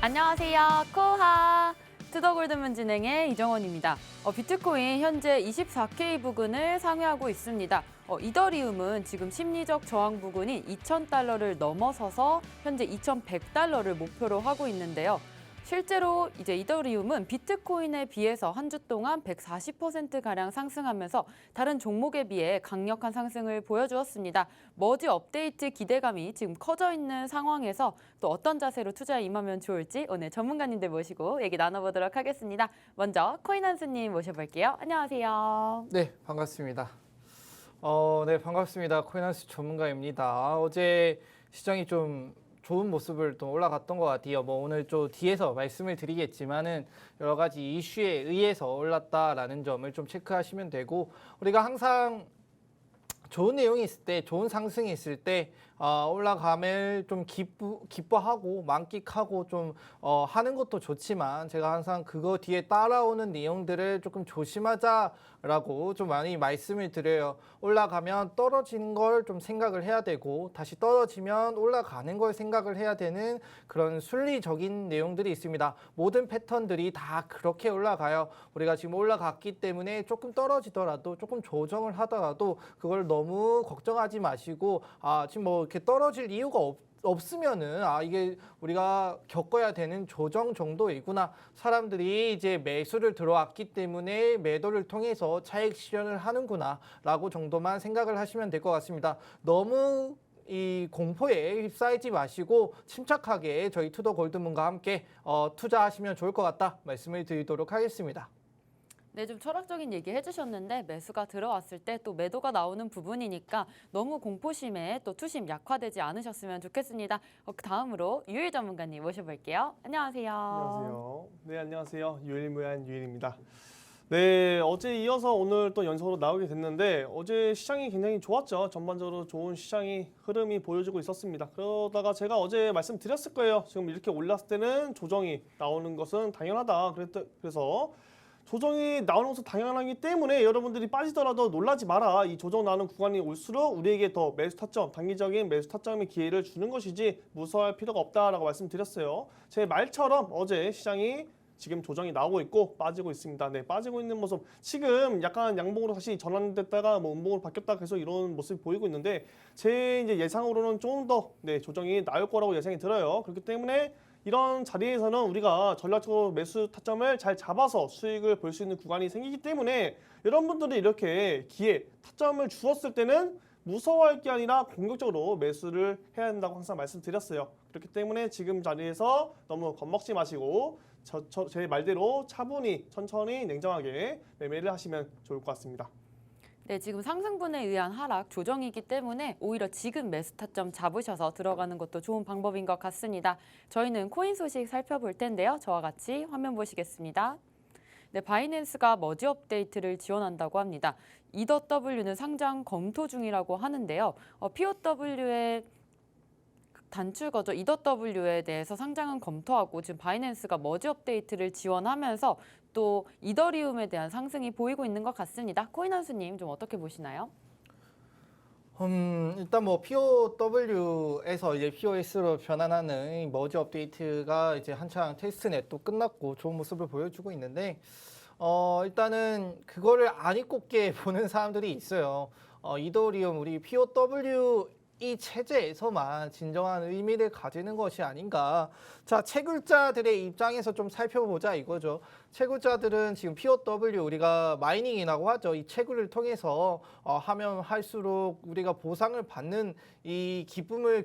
안녕하세요. 코하 투더골드문 진행의 이정원입니다. 비트코인 현재 24K 부근을 상회하고 있습니다. 이더리움은 지금 심리적 저항 부근인 2,000달러를 넘어서서 현재 2,100달러를 목표로 하고 있는데요. 실제로 이제 이더리움은 비트코인에 비해서 한 주 동안 140%가량 상승하면서 다른 종목에 비해 강력한 상승을 보여주었습니다. 머지 업데이트 기대감이 지금 커져 있는 상황에서 또 어떤 자세로 투자에 임하면 좋을지 오늘 전문가님들 모시고 얘기 나눠보도록 하겠습니다. 먼저 코인한수님 모셔볼게요. 안녕하세요. 네, 반갑습니다. 네, 반갑습니다. 코인한수 전문가입니다. 어제 시장이 좀 좋은 모습을 또 올라갔던 것 같아요. 오늘 좀 뒤에서 말씀을 드리겠지만은 여러 가지 이슈에 의해서 올랐다라는 점을 좀 체크하시면 되고, 우리가 항상 좋은 내용이 있을 때, 좋은 상승이 있을 때 올라감을 좀 기뻐하고 만끽하고 좀 하는 것도 좋지만, 제가 항상 그거 뒤에 따라오는 내용들을 조금 조심하자라고 좀 많이 말씀을 드려요. 올라가면 떨어지는 걸 좀 생각을 해야 되고, 다시 떨어지면 올라가는 걸 생각을 해야 되는 그런 순리적인 내용들이 있습니다. 모든 패턴들이 다 그렇게 올라가요. 우리가 지금 올라갔기 때문에 조금 떨어지더라도, 조금 조정을 하더라도 그걸 너무 걱정하지 마시고, 지금 이렇게 떨어질 이유가 없으면은 이게 우리가 겪어야 되는 조정 정도이구나. 사람들이 이제 매수를 들어왔기 때문에 매도를 통해서 차익 실현을 하는구나 라고 정도만 생각을 하시면 될 것 같습니다. 너무 이 공포에 휩싸이지 마시고 침착하게 저희 투더골드문과 함께 투자하시면 좋을 것 같다 말씀을 드리도록 하겠습니다. 네, 좀 철학적인 얘기 해주셨는데 매수가 들어왔을 때 또 매도가 나오는 부분이니까 너무 공포심에 또 투심 약화되지 않으셨으면 좋겠습니다. 다음으로 유일 전문가님 모셔볼게요. 안녕하세요. 안녕하세요. 네, 안녕하세요. 유일무이한 유일입니다. 네, 어제 이어서 오늘 또 연속으로 나오게 됐는데 어제 시장이 굉장히 좋았죠. 전반적으로 좋은 시장이 흐름이 보여주고 있었습니다. 그러다가 제가 어제 말씀드렸을 거예요. 지금 이렇게 올랐을 때는 조정이 나오는 것은 당연하다. 그래서 조정이 나오는 것은 당연하기 때문에 여러분들이 빠지더라도 놀라지 마라. 이 조정 나오는 구간이 올수록 우리에게 더 매수 타점, 단기적인 매수 타점의 기회를 주는 것이지 무서워할 필요가 없다라고 말씀드렸어요. 제 말처럼 어제 시장이 지금 조정이 나오고 있고 빠지고 있습니다. 네, 빠지고 있는 모습. 지금 약간 양봉으로 다시 전환됐다가 음봉으로 바뀌었다 계속 이런 모습이 보이고 있는데 제 이제 예상으로는 좀 더 조정이 나올 거라고 예상이 들어요. 그렇기 때문에 이런 자리에서는 우리가 전략적으로 매수 타점을 잘 잡아서 수익을 볼 수 있는 구간이 생기기 때문에 여러분들이 이렇게 기회, 타점을 주었을 때는 무서워할 게 아니라 공격적으로 매수를 해야 한다고 항상 말씀드렸어요. 그렇기 때문에 지금 자리에서 너무 겁먹지 마시고 제 말대로 차분히 천천히 냉정하게 매매를 하시면 좋을 것 같습니다. 네, 지금 상승분에 의한 하락 조정이기 때문에 오히려 지금 매수 타점 잡으셔서 들어가는 것도 좋은 방법인 것 같습니다. 저희는 코인 소식 살펴볼 텐데요. 저와 같이 화면 보시겠습니다. 네, 바이낸스가 머지 업데이트를 지원한다고 합니다. EW는 상장 검토 중이라고 하는데요. POW의 단축어죠. EW에 대해서 상장은 검토하고 지금 바이낸스가 머지 업데이트를 지원하면서 또 이더리움에 대한 상승이 보이고 있는 것 같습니다. 코인한수님 좀 어떻게 보시나요? 일단 POW에서 이제 POS로 변환하는 머지 업데이트가 이제 한창 테스트넷도 끝났고 좋은 모습을 보여주고 있는데, 일단은 그거를 안 입곱게 보는 사람들이 있어요. 이더리움 우리 POW 이 체제에서만 진정한 의미를 가지는 것이 아닌가. 자, 채굴자들의 입장에서 좀 살펴보자 이거죠. 채굴자들은 지금 POW 우리가 마이닝이라고 하죠. 이 채굴을 통해서 하면 할수록 우리가 보상을 받는 이 기쁨을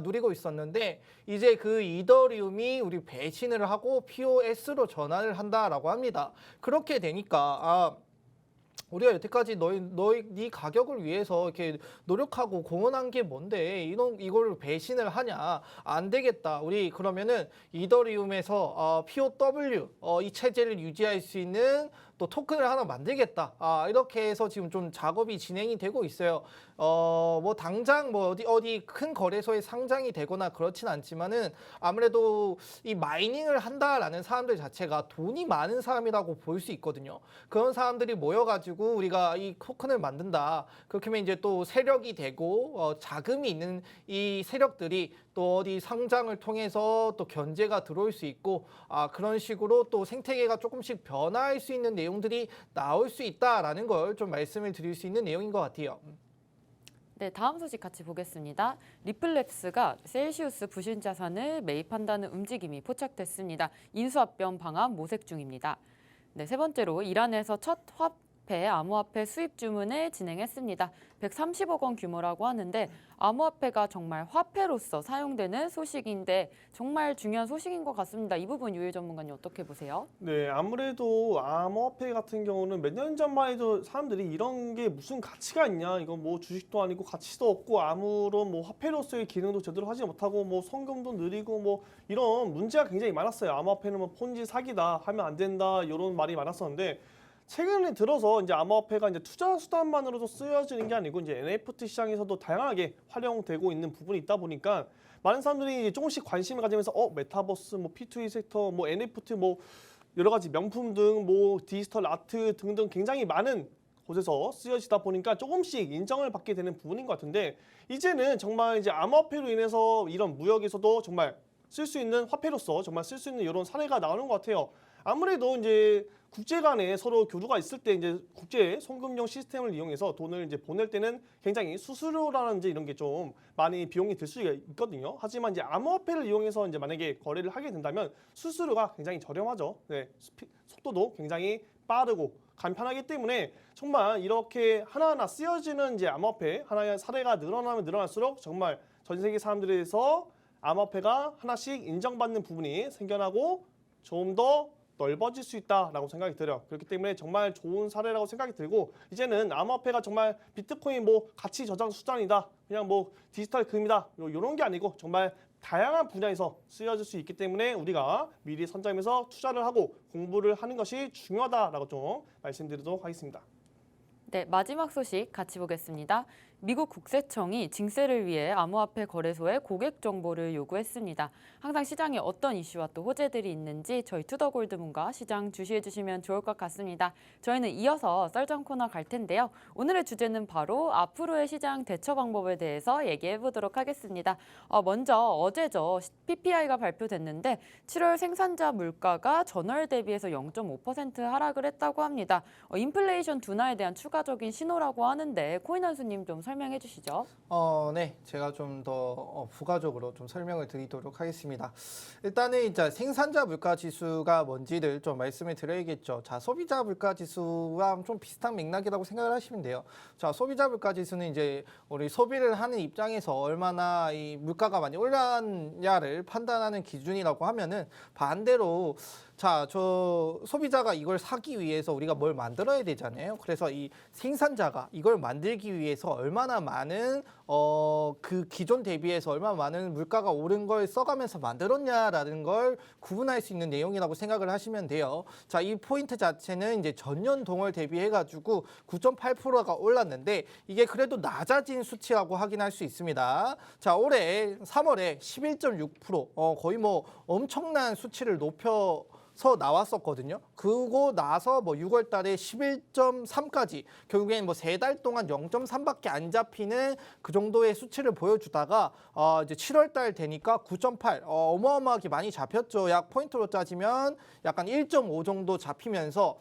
누리고 있었는데, 이제 그 이더리움이 우리 배신을 하고 POS로 전환을 한다라고 합니다. 그렇게 되니까 우리가 여태까지 네 가격을 위해서 이렇게 노력하고 공헌한 게 뭔데 이걸 배신을 하냐? 안 되겠다. 우리 그러면은 이더리움에서 POW 이 체제를 유지할 수 있는 또 토큰을 하나 만들겠다. 이렇게 해서 지금 좀 작업이 진행이 되고 있어요. 뭐 당장 뭐 어디 큰 거래소에 상장이 되거나 그렇진 않지만은 아무래도 이 마이닝을 한다라는 사람들 자체가 돈이 많은 사람이라고 볼 수 있거든요. 그런 사람들이 모여가지고 우리가 이 토큰을 만든다. 그렇게 하면 이제 또 세력이 되고 자금이 있는 이 세력들이 또 어디 상장을 통해서 또 견제가 들어올 수 있고 그런 식으로 또 생태계가 조금씩 변화할 수 있는 내용들이 나올 수 있다라는 걸 좀 말씀을 드릴 수 있는 내용인 것 같아요. 네, 다음 소식 같이 보겠습니다. 리플랩스가 셀시우스 부신 자산을 매입한다는 움직임이 포착됐습니다. 인수합병 방안 모색 중입니다. 네, 세 번째로 이란에서 첫 화폐, 암호화폐 수입 주문을 진행했습니다. 130억 원 규모라고 하는데 암호화폐가 정말 화폐로서 사용되는 소식인데 정말 중요한 소식인 것 같습니다. 이 부분 유일 전문가님 어떻게 보세요? 네, 아무래도 암호화폐 같은 경우는 몇 년 전만 해도 사람들이 이런 게 무슨 가치가 있냐, 이건 뭐 주식도 아니고 가치도 없고 아무런 뭐 화폐로서의 기능도 제대로 하지 못하고 뭐 송금도 느리고 뭐 이런 문제가 굉장히 많았어요. 암호화폐는 뭐 폰지 사기다, 하면 안 된다, 이런 말이 많았었는데 최근에 들어서 이제 암호화폐가 이제 투자 수단만으로도 쓰여지는 게 아니고 이제 NFT 시장에서도 다양하게 활용되고 있는 부분이 있다 보니까 많은 사람들이 이제 조금씩 관심을 가지면서 메타버스, 뭐 P2E 섹터, 뭐 NFT, 뭐 여러 가지 명품 등 뭐 디지털 아트 등등 굉장히 많은 곳에서 쓰여지다 보니까 조금씩 인정을 받게 되는 부분인 것 같은데 이제는 정말 이제 암호화폐로 인해서 이런 무역에서도 정말 쓸 수 있는 화폐로서 정말 쓸 수 있는 이런 사례가 나오는 것 같아요. 아무래도 이제 국제 간에 서로 교류가 있을 때 이제 국제 송금용 시스템을 이용해서 돈을 이제 보낼 때는 굉장히 수수료라든지 이런 게 좀 많이 비용이 들 수가 있거든요. 하지만 이제 암호화폐를 이용해서 이제 만약에 거래를 하게 된다면 수수료가 굉장히 저렴하죠. 네, 속도도 굉장히 빠르고 간편하기 때문에 정말 이렇게 하나하나 쓰여지는 이제 암호화폐 하나의 사례가 늘어나면 늘어날수록 정말 전 세계 사람들에서 암호화폐가 하나씩 인정받는 부분이 생겨나고 좀 더 넓어질 수 있다라고 생각이 들어요. 그렇기 때문에 정말 좋은 사례라고 생각이 들고 이제는 암호화폐가 정말 비트코인 뭐 가치 저장 수단이다, 그냥 뭐 디지털 금이다 이런 게 아니고 정말 다양한 분야에서 쓰여질 수 있기 때문에 우리가 미리 선점해서 투자를 하고 공부를 하는 것이 중요하다라고 좀 말씀드리도록 하겠습니다. 네, 마지막 소식 같이 보겠습니다. 미국 국세청이 징세를 위해 암호화폐 거래소에 고객 정보를 요구했습니다. 항상 시장에 어떤 이슈와 또 호재들이 있는지 저희 투더골드문과 시장 주시해 주시면 좋을 것 같습니다. 저희는 이어서 썰전 코너 갈 텐데요. 오늘의 주제는 바로 앞으로의 시장 대처 방법에 대해서 얘기해 보도록 하겠습니다. 먼저 어제죠. PPI가 발표됐는데 7월 생산자 물가가 전월 대비해서 0.5% 하락을 했다고 합니다. 인플레이션 둔화에 대한 추가적인 신호라고 하는데 코인한수님 좀 설명해 주시죠. 네, 제가 좀 더 부가적으로 좀 설명을 드리도록 하겠습니다. 일단은 이제 생산자 물가 지수가 뭔지를 좀 말씀을 드려야겠죠. 자, 소비자 물가 지수와 좀 비슷한 맥락이라고 생각을 하시면 돼요. 자, 소비자 물가 지수는 이제 우리 소비를 하는 입장에서 얼마나 이 물가가 많이 올랐냐를 판단하는 기준이라고 하면은 반대로 자, 저 소비자가 이걸 사기 위해서 우리가 뭘 만들어야 되잖아요. 그래서 이 생산자가 이걸 만들기 위해서 얼마나 많은 그 기존 대비해서 얼마나 많은 물가가 오른 걸 써가면서 만들었냐라는 걸 구분할 수 있는 내용이라고 생각을 하시면 돼요. 자, 이 포인트 자체는 이제 전년 동월 대비해가지고 9.8%가 올랐는데 이게 그래도 낮아진 수치라고 확인할 수 있습니다. 자, 올해 3월에 11.6%, 거의 뭐 엄청난 수치를 높여서 나왔었거든요. 그거 나서 뭐 6월 달에 11.3까지 결국엔 뭐 3달 동안 0.3밖에 안 잡히는 그 정도의 수치를 보여주다가 이제 7월 달 되니까 9.8 어마어마하게 많이 잡혔죠. 약 포인트로 따지면 약간 1.5 정도 잡히면서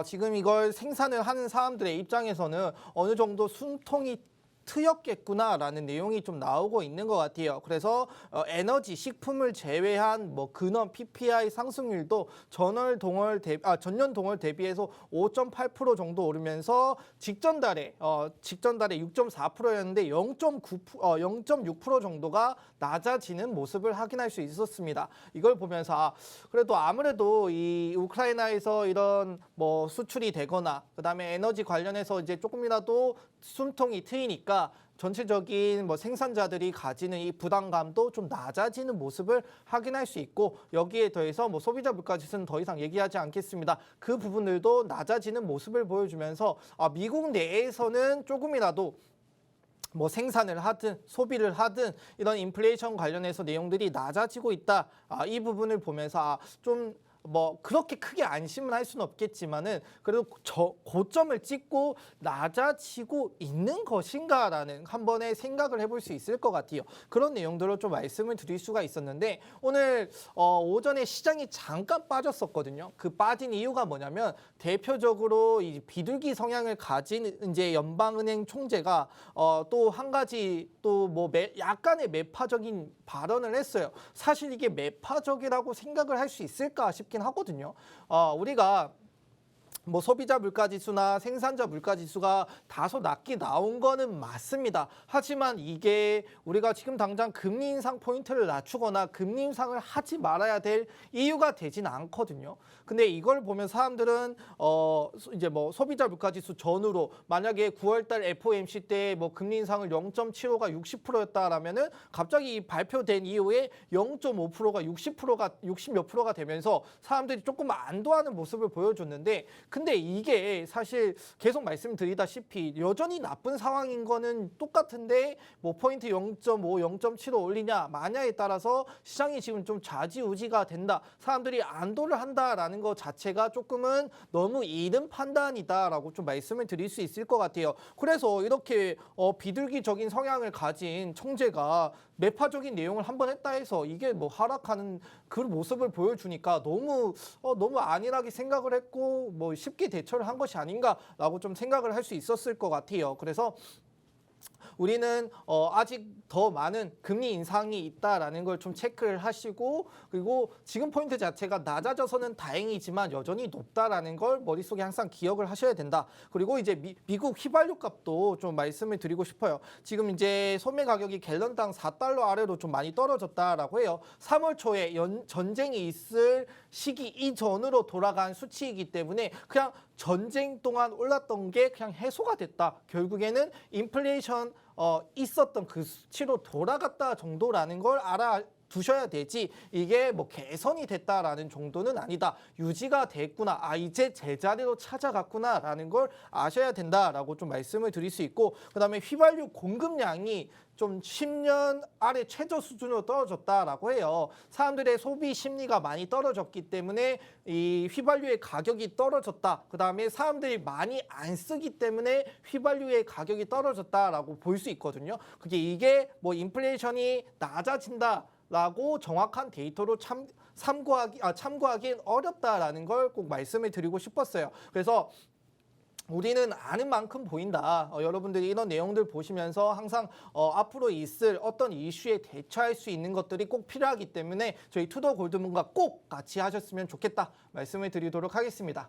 지금 이걸 생산을 하는 사람들의 입장에서는 어느 정도 숨통이 트였겠구나라는 내용이 좀 나오고 있는 것 같아요. 그래서 에너지, 식품을 제외한 뭐 근원, PPI 상승률도 전년 동월 대비해서 5.8% 정도 오르면서 직전달에 6.4%였는데 0.6% 정도가 낮아지는 모습을 확인할 수 있었습니다. 이걸 보면서 그래도 아무래도 이 우크라이나에서 이런 뭐 수출이 되거나 그다음에 에너지 관련해서 이제 조금이라도 숨통이 트이니까 보니까 전체적인 뭐 생산자들이 가지는 이 부담감도 좀 낮아지는 모습을 확인할 수 있고, 여기에 더해서 뭐 소비자 물가 지수는 더 이상 얘기하지 않겠습니다. 그 부분들도 낮아지는 모습을 보여주면서 미국 내에서는 조금이라도 뭐 생산을 하든 소비를 하든 이런 인플레이션 관련해서 내용들이 낮아지고 있다. 이 부분을 보면서 좀 뭐 그렇게 크게 안심은 할 수는 없겠지만은 그래도 고점을 찍고 낮아지고 있는 것인가라는 한 번의 생각을 해볼 수 있을 것 같아요. 그런 내용들을 좀 말씀을 드릴 수가 있었는데, 오늘 오전에 시장이 잠깐 빠졌었거든요. 그 빠진 이유가 뭐냐면 대표적으로 이 비둘기 성향을 가진 이제 연방은행 총재가 또 한 가지 또 뭐 약간의 매파적인 발언을 했어요. 사실 이게 매파적이라고 생각을 할 수 있을까 싶긴 하거든요. 우리가 뭐 소비자 물가지수나 생산자 물가지수가 다소 낮게 나온 거는 맞습니다. 하지만 이게 우리가 지금 당장 금리 인상 포인트를 낮추거나 금리 인상을 하지 말아야 될 이유가 되진 않거든요. 근데 이걸 보면 사람들은 이제 뭐 소비자 물가지수 전후로 만약에 9월달 FOMC 때 뭐 금리 인상을 0.75가 60%였다라면은 갑자기 발표된 이후에 0.5%가 60몇 프로가 되면서 사람들이 조금 안도하는 모습을 보여줬는데, 근데 이게 사실 계속 말씀드리다시피 여전히 나쁜 상황인 거는 똑같은데 뭐 포인트 0.5, 0.75 올리냐 마냐에 따라서 시장이 지금 좀 좌지우지가 된다. 사람들이 안도를 한다라는 것 자체가 조금은 너무 이른 판단이다라고 좀 말씀을 드릴 수 있을 것 같아요. 그래서 이렇게 비둘기적인 성향을 가진 총재가 매파적인 내용을 한번 했다 해서 이게 뭐 하락하는 그 모습을 보여주니까 너무 안일하게 생각을 했고 뭐 쉽게 대처를 한 것이 아닌가라고 좀 생각을 할 수 있었을 것 같아요. 그래서 우리는 아직 더 많은 금리 인상이 있다라는 걸 좀 체크를 하시고, 그리고 지금 포인트 자체가 낮아져서는 다행이지만 여전히 높다라는 걸 머릿속에 항상 기억을 하셔야 된다. 그리고 이제 미국 휘발유 값도 좀 말씀을 드리고 싶어요. 지금 이제 소매 가격이 갤런당 4달러 아래로 좀 많이 떨어졌다라고 해요. 3월 초에 전쟁이 있을 시기 이전으로 돌아간 수치이기 때문에 그냥 전쟁 동안 올랐던 게 그냥 해소가 됐다. 결국에는 인플레이션 있었던 그 수치로 돌아갔다 정도라는 걸 알아두셔야 되지, 이게 뭐 개선이 됐다라는 정도는 아니다. 유지가 됐구나. 이제 제자리로 찾아갔구나라는 걸 아셔야 된다라고 좀 말씀을 드릴 수 있고, 그다음에 휘발유 공급량이 좀 10년 아래 최저 수준으로 떨어졌다라고 해요. 사람들의 소비 심리가 많이 떨어졌기 때문에 이 휘발유의 가격이 떨어졌다. 그다음에 사람들이 많이 안 쓰기 때문에 휘발유의 가격이 떨어졌다라고 볼 수 있거든요. 이게 뭐 인플레이션이 낮아진다라고 정확한 데이터로 참고하기는 어렵다라는 걸 꼭 말씀을 드리고 싶었어요. 그래서 우리는 아는 만큼 보인다. 여러분들이 이런 내용들 보시면서 항상 앞으로 있을 어떤 이슈에 대처할 수 있는 것들이 꼭 필요하기 때문에 저희 투더 골드문과 꼭 같이 하셨으면 좋겠다 말씀을 드리도록 하겠습니다.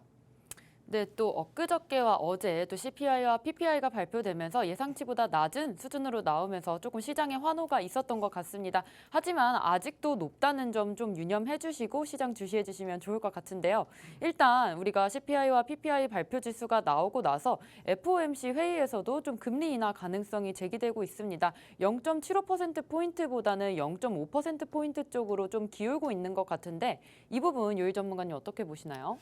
네, 또 엊그저께와 어제 또 CPI와 PPI가 발표되면서 예상치보다 낮은 수준으로 나오면서 조금 시장에 환호가 있었던 것 같습니다. 하지만 아직도 높다는 점 좀 유념해 주시고 시장 주시해 주시면 좋을 것 같은데요. 일단 우리가 CPI와 PPI 발표 지수가 나오고 나서 FOMC 회의에서도 좀 금리 인하 가능성이 제기되고 있습니다. 0.75%포인트보다는 0.5%포인트 쪽으로 좀 기울고 있는 것 같은데, 이 부분 요일 전문가님 어떻게 보시나요?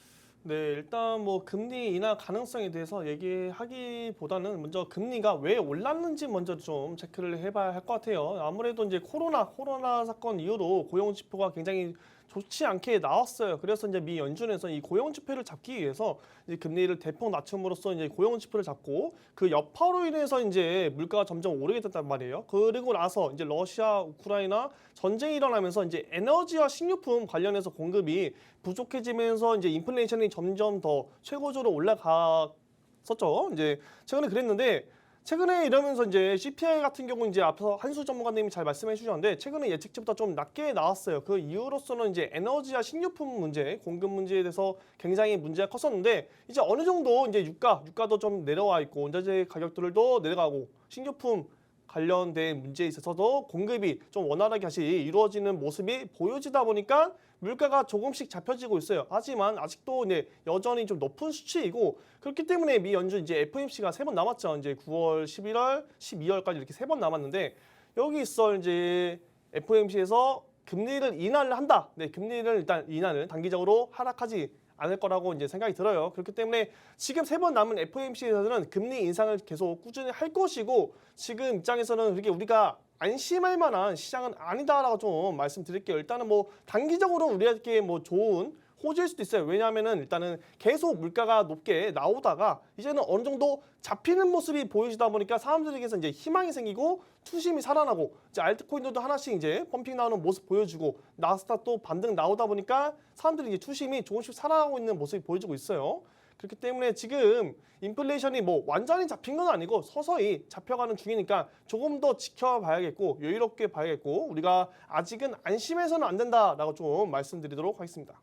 네, 일단 뭐 금리 인하 가능성에 대해서 얘기하기보다는 먼저 금리가 왜 올랐는지 먼저 좀 체크를 해봐야 할 것 같아요. 아무래도 이제 코로나 사건 이후로 고용 지표가 굉장히 좋지 않게 나왔어요. 그래서 이제 미 연준에서 이 고용 지표를 잡기 위해서 이제 금리를 대폭 낮춤으로써 이제 고용 지표를 잡고, 그 여파로 인해서 이제 물가가 점점 오르게 됐단 말이에요. 그리고 나서 이제 러시아, 우크라이나 전쟁이 일어나면서 이제 에너지와 식료품 관련해서 공급이 부족해지면서 이제 인플레이션이 점점 더 최고조로 올라갔었죠. 이제 최근에 그랬는데, 최근에 이러면서 이제 CPI 같은 경우 이제 앞서 한수 전문가님이 잘 말씀해 주셨는데, 최근에 예측치보다 좀 낮게 나왔어요. 그 이유로서는 이제 에너지와 식료품 문제, 공급 문제에 대해서 굉장히 문제가 컸었는데, 이제 어느 정도 이제 유가도 좀 내려와 있고, 원자재 가격들도 내려가고, 식료품 관련된 문제에 있어서도 공급이 좀 원활하게 다시 이루어지는 모습이 보여지다 보니까 물가가 조금씩 잡혀지고 있어요. 하지만 아직도 이제 여전히 좀 높은 수치이고 그렇기 때문에 미 연준 이제 FOMC가 3번 남았죠. 이제 9월, 11월, 12월까지 이렇게 3번 남았는데 여기 있어 이제 FOMC에서 금리를 인하를 한다. 네, 금리를 일단 인하를 단기적으로 하락하지 않을 거라고 이제 생각이 들어요. 그렇기 때문에 지금 3번 남은 FOMC에서는 금리 인상을 계속 꾸준히 할 것이고 지금 입장에서는 그렇게 우리가 안심할 만한 시장은 아니다라고 좀 말씀드릴게요. 일단은 뭐 단기적으로 우리에게 뭐 좋은 호재일 수도 있어요. 왜냐하면은 일단은 계속 물가가 높게 나오다가 이제는 어느 정도 잡히는 모습이 보여지다 보니까 사람들에게서 이제 희망이 생기고 투심이 살아나고 이제 알트코인들도 하나씩 이제 펌핑 나오는 모습 보여주고 나스닥도 반등 나오다 보니까 사람들이 이제 투심이 조금씩 살아나고 있는 모습이 보여지고 있어요. 그렇기 때문에 지금 인플레이션이 뭐 완전히 잡힌 건 아니고 서서히 잡혀가는 중이니까 조금 더 지켜봐야겠고 여유롭게 봐야겠고 우리가 아직은 안심해서는 안 된다라고 좀 말씀드리도록 하겠습니다.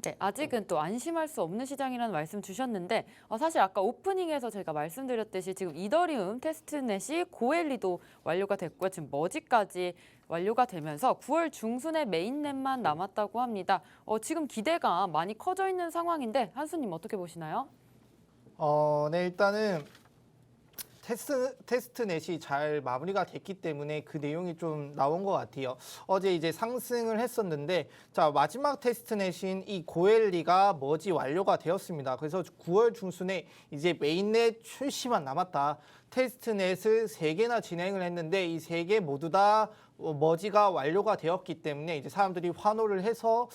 네, 아직은 또 안심할 수 없는 시장이라는 말씀 주셨는데 사실 아까 오프닝에서 제가 말씀드렸듯이 지금 이더리움 테스트넷이 고엘리도 완료가 됐고요. 지금 머지까지 완료가 되면서 9월 중순에 메인넷만 남았다고 합니다. 지금 기대가 많이 커져 있는 상황인데 한수님 어떻게 보시나요? 네, 일단은 테스트넷이 잘 마무리가 됐기 때문에 그 내용이 좀 나온 것 같아요. 어제 이제 상승을 했었는데 자 마지막 테스트넷인 이 고엘리가 머지 완료가 되었습니다. 그래서 9월 중순에 이제 메인넷 출시만 남았다. 테스트넷을 3개나 진행을 했는데 이 3개 모두 다 머지가 완료가 되었기 때문에 이제 사람들이 환호를 해서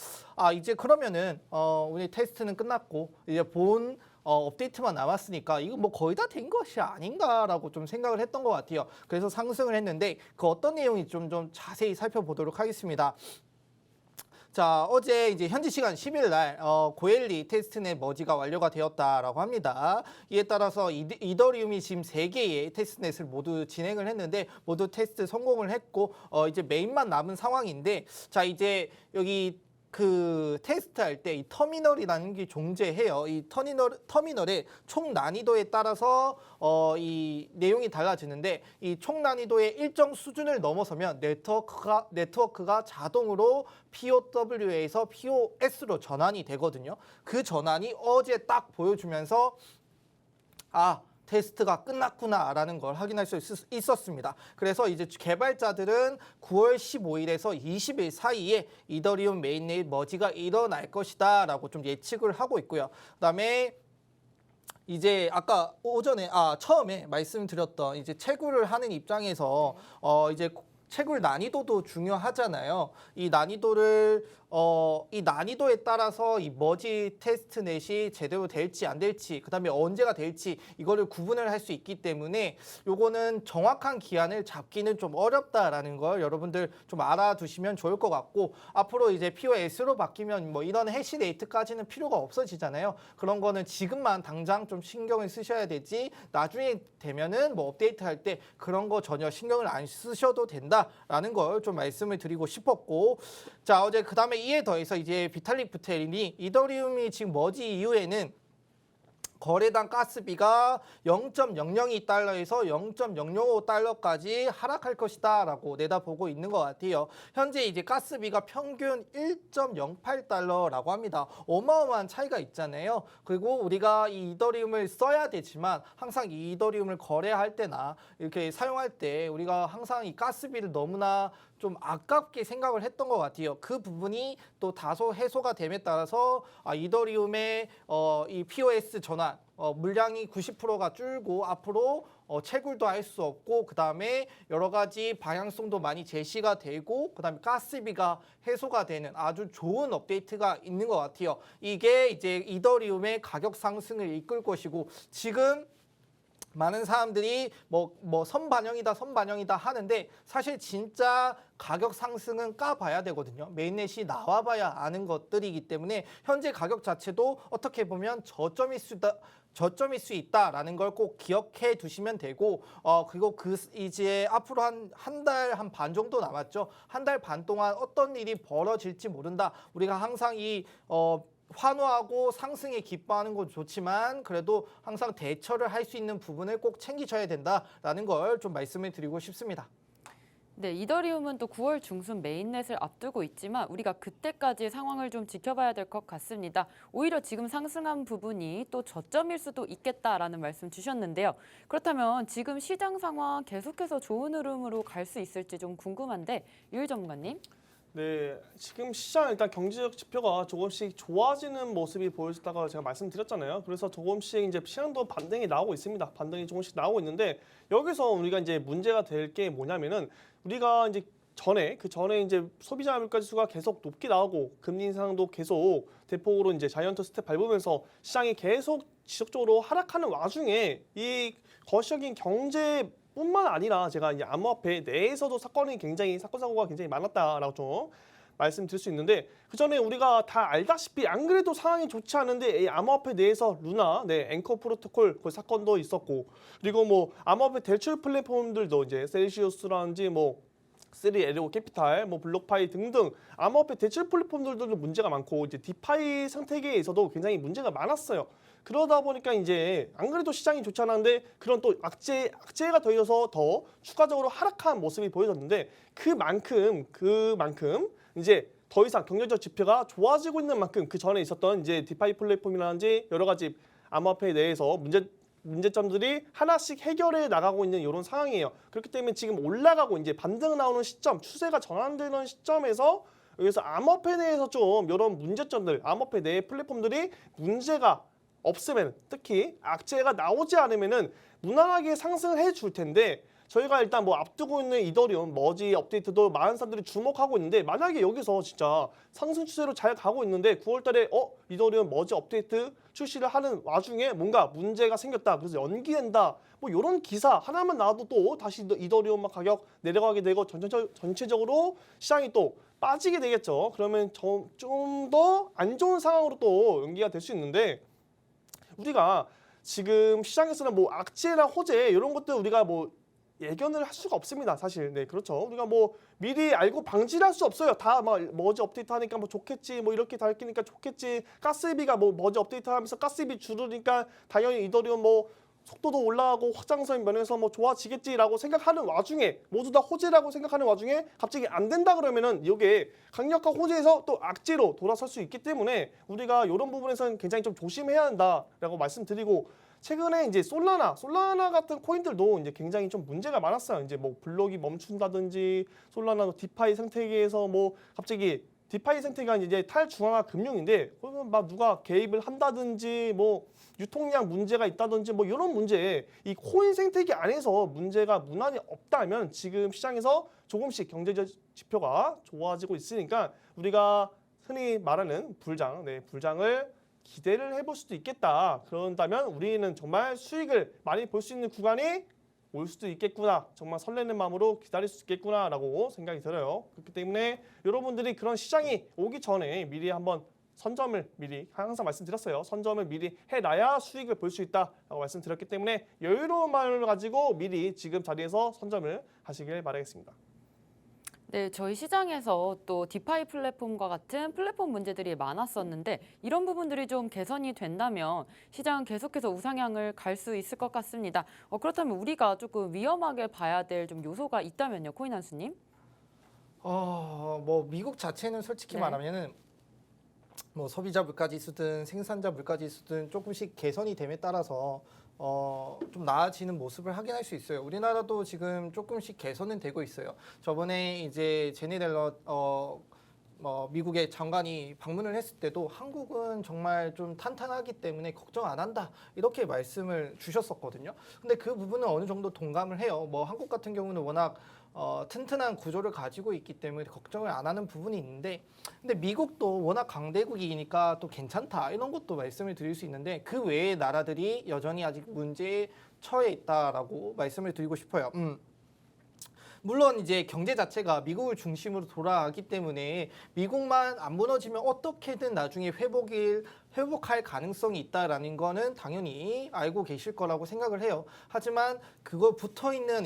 이제 그러면은 우리 테스트는 끝났고 이제 본 업데이트만 남았으니까 이거 뭐 거의 다 된 것이 아닌가라고 좀 생각을 했던 것 같아요. 그래서 상승을 했는데 그 어떤 내용이 좀 자세히 살펴보도록 하겠습니다. 자, 어제 이제 현지 시간 10일 날 고엘리 테스트넷 머지가 완료가 되었다라고 합니다. 이에 따라서 이더리움이 지금 3개의 테스트넷을 모두 진행을 했는데 모두 테스트 성공을 했고 이제 메인만 남은 상황인데 자, 이제 여기 그 테스트할 때 이 터미널이라는 게 존재해요. 이 터미널의 총 난이도에 따라서 이 내용이 달라지는데 이 총 난이도의 일정 수준을 넘어서면 네트워크가 자동으로 POW에서 POS로 전환이 되거든요. 그 전환이 어제 딱 보여주면서 테스트가 끝났구나라는 걸 확인할 수 있었습니다. 그래서 이제 개발자들은 9월 15일에서 20일 사이에 이더리움 메인넷 머지가 일어날 것이다라고 좀 예측을 하고 있고요. 그다음에 이제 아까 오전에 처음에 말씀드렸던 이제 채굴을 하는 입장에서 이제 채굴 난이도도 중요하잖아요. 이 난이도에 따라서 이 머지 테스트넷이 제대로 될지 안 될지, 그다음에 언제가 될지 이거를 구분을 할 수 있기 때문에 요거는 정확한 기한을 잡기는 좀 어렵다라는 걸 여러분들 좀 알아두시면 좋을 것 같고 앞으로 이제 POS로 바뀌면 뭐 이런 해시레이트까지는 필요가 없어지잖아요. 그런 거는 지금만 당장 좀 신경을 쓰셔야 되지 나중에 되면은 뭐 업데이트할 때 그런 거 전혀 신경을 안 쓰셔도 된다라는 걸 좀 말씀을 드리고 싶었고 자 어제 그다음에 이에 더해서 이제 비탈릭 부테린이 이더리움이 지금 머지 이후에는 거래당 가스비가 0.002달러에서 0.005달러까지 하락할 것이다 라고 내다보고 있는 것 같아요. 현재 이제 가스비가 평균 1.08달러라고 합니다. 어마어마한 차이가 있잖아요. 그리고 우리가 이 이더리움을 써야 되지만 항상 이 이더리움을 거래할 때나 이렇게 사용할 때 우리가 항상 이 가스비를 너무나 좀 아깝게 생각을 했던 것 같아요. 그 부분이 또 다소 해소가 됨에 따라서 이더리움의 이 POS 전환 물량이 90%가 줄고 앞으로 채굴도 할 수 없고 그 다음에 여러 가지 방향성도 많이 제시가 되고 그 다음에 가스비가 해소가 되는 아주 좋은 업데이트가 있는 것 같아요. 이게 이제 이더리움의 가격 상승을 이끌 것이고 지금 많은 사람들이 뭐 선반영이다 하는데 사실 진짜 가격 상승은 까봐야 되거든요. 메인넷이 나와봐야 아는 것들이기 때문에 현재 가격 자체도 어떻게 보면 저점일 수 있다라는 걸 꼭 기억해 두시면 되고 그리고 이제 앞으로 한 달 한 반 정도 남았죠. 한 달 반 동안 어떤 일이 벌어질지 모른다. 우리가 항상 이 환호하고 상승에 기뻐하는 건 좋지만 그래도 항상 대처를 할 수 있는 부분을 꼭 챙기셔야 된다라는 걸 좀 말씀을 드리고 싶습니다. 네, 이더리움은 또 9월 중순 메인넷을 앞두고 있지만 우리가 그때까지 상황을 좀 지켜봐야 될 것 같습니다. 오히려 지금 상승한 부분이 또 저점일 수도 있겠다라는 말씀 주셨는데요. 그렇다면 지금 시장 상황 계속해서 좋은 흐름으로 갈 수 있을지 좀 궁금한데 유일 전문가님. 네, 지금 시장 일단 경제적 지표가 조금씩 좋아지는 모습이 보여졌다고 제가 말씀드렸잖아요. 그래서 조금씩 이제 시장도 반등이 나오고 있습니다. 반등이 조금씩 나오고 있는데 여기서 우리가 이제 문제가 될 게 뭐냐면은 우리가 이제 그 전에 이제 소비자 물가 지수가 계속 높게 나오고 금리 인상도 계속 대폭으로 이제 자이언트 스텝 밟으면서 시장이 계속 지속적으로 하락하는 와중에 이 거시적인 경제 뿐만 아니라 제가 이제 암호화폐 내에서도 사건 사고가 굉장히 많았다라고 좀 말씀드릴 수 있는데 그 전에 우리가 다 알다시피 안 그래도 상황이 좋지 않은데 이 암호화폐 내에서 루나, 앵커 프로토콜 그 사건도 있었고 그리고 뭐 암호화폐 대출 플랫폼들도 이제 셀시우스라든지 뭐 3에리오 캐피탈, 뭐 블록파이 등등 암호화폐 대출 플랫폼들도 문제가 많고 이제 디파이 생태계에서도 굉장히 문제가 많았어요. 그러다 보니까 이제 안 그래도 시장이 좋지 않았는데 그런 또 악재가 더해져서 더 추가적으로 하락한 모습이 보여졌는데 그만큼 이제 더 이상 경제적 지표가 좋아지고 있는 만큼 그 전에 있었던 이제 디파이 플랫폼이라든지 여러 가지 암호화폐 내에서 문제점들이 하나씩 해결해 나가고 있는 이런 상황이에요. 그렇기 때문에 지금 올라가고 이제 반등 나오는 시점, 추세가 전환되는 시점에서 여기서 암호화폐 내에서 좀 이런 문제점들, 암호화폐 내 플랫폼들이 문제가 없으면 특히 악재가 나오지 않으면은 무난하게 상승해 줄 텐데 저희가 일단 뭐 앞두고 있는 이더리움 머지 업데이트도 많은 사람들이 주목하고 있는데 만약에 여기서 진짜 상승 추세로 잘 가고 있는데 9월 달에 이더리움 머지 업데이트 출시를 하는 와중에 뭔가 문제가 생겼다. 그래서 연기된다. 뭐 이런 기사 하나만 나와도 또 다시 이더리움 가격 내려가게 되고 전체적으로 시장이 또 빠지게 되겠죠. 그러면 좀 더 안 좋은 상황으로 또 연기가 될 수 있는데 우리가 지금 시장에서는 뭐 악재나 호재 이런 것들 우리가 뭐 예견을 할 수가 없습니다. 사실 네 그렇죠. 우리가 뭐 미리 알고 방지를 할 수 없어요. 다 막 머지 업데이트 하니까 뭐 좋겠지, 뭐 이렇게 달기니까 좋겠지. 가스비가 뭐 머지 업데이트 하면서 가스비 줄으니까 당연히 이더리움 뭐 속도도 올라가고 확장성 면에서 뭐 좋아지겠지라고 생각하는 와중에 모두 다 호재라고 생각하는 와중에 갑자기 안 된다 그러면은 이게 강력한 호재에서 또 악재로 돌아설 수 있기 때문에 우리가 이런 부분에서는 굉장히 좀 조심해야 한다라고 말씀드리고 최근에 이제 솔라나 같은 코인들도 이제 굉장히 좀 문제가 많았어요. 이제 뭐 블록이 멈춘다든지 솔라나 디파이 생태계에서 뭐 갑자기 디파이 생태계가 이제 탈중앙화 금융인데 그러면 막 누가 개입을 한다든지 뭐 유통량 문제가 있다든지 뭐 이런 문제 이 코인 생태계 안에서 문제가 무난히 없다면 지금 시장에서 조금씩 경제적 지표가 좋아지고 있으니까 우리가 흔히 말하는 불장을 기대를 해볼 수도 있겠다. 그런다면 우리는 정말 수익을 많이 볼 수 있는 구간이 올 수도 있겠구나. 정말 설레는 마음으로 기다릴 수 있겠구나라고 생각이 들어요. 그렇기 때문에 여러분들이 그런 시장이 오기 전에 미리 한번 선점을 미리 항상 말씀드렸어요. 선점을 미리 해놔야 수익을 볼 수 있다라고 말씀드렸기 때문에 여유로운 마음을 가지고 미리 지금 자리에서 선점을 하시길 바라겠습니다. 네, 저희 시장에서 또 디파이 플랫폼과 같은 플랫폼 문제들이 많았었는데 이런 부분들이 좀 개선이 된다면 시장은 계속해서 우상향을 갈 수 있을 것 같습니다. 그렇다면 우리가 조금 위험하게 봐야 될 좀 요소가 있다면요, 코인한수님? 뭐 미국 자체는 솔직히 네. 말하면은 뭐 소비자 물가지수든 생산자 물가지수든 조금씩 개선이 됨에 따라서 좀 나아지는 모습을 확인할 수 있어요. 우리나라도 지금 조금씩 개선은 되고 있어요. 저번에 이제 제니 델러 미국의 장관이 방문을 했을 때도 한국은 정말 좀 탄탄하기 때문에 걱정 안 한다 이렇게 말씀을 주셨었거든요. 근데 그 부분은 어느 정도 동감을 해요. 뭐 한국 같은 경우는 워낙 튼튼한 구조를 가지고 있기 때문에 걱정을 안 하는 부분이 있는데 근데 미국도 워낙 강대국이니까 또 괜찮다 이런 것도 말씀을 드릴 수 있는데 그 외의 나라들이 여전히 아직 문제에 처해 있다라고 말씀을 드리고 싶어요. 물론 이제 경제 자체가 미국을 중심으로 돌아가기 때문에 미국만 안 무너지면 어떻게든 나중에 회복을 회복할 가능성이 있다라는 거는 당연히 알고 계실 거라고 생각을 해요. 하지만 그거 붙어 있는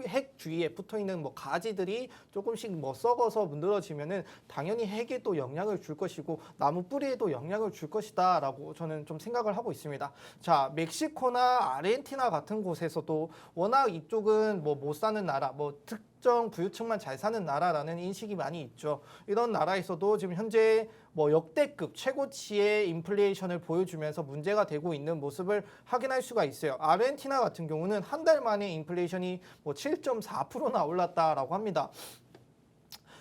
핵 주위에 붙어 있는 뭐 가지들이 조금씩 뭐 썩어서 문드러지면은 당연히 핵에도 영향을 줄 것이고 나무 뿌리에도 영향을 줄 것이다라고 저는 좀 생각을 하고 있습니다. 자, 멕시코나 아르헨티나 같은 곳에서도 워낙 이쪽은 뭐 못 사는 나라, 뭐 특정 부유층만 잘 사는 나라라는 인식이 많이 있죠. 이런 나라에서도 지금 현재 뭐 역대급 최고치의 인플레이션을 보여주면서 문제가 되고 있는 모습을 확인할 수가 있어요. 아르헨티나 같은 경우는 한 달 만에 인플레이션이 뭐 7.4%나 올랐다라고 합니다.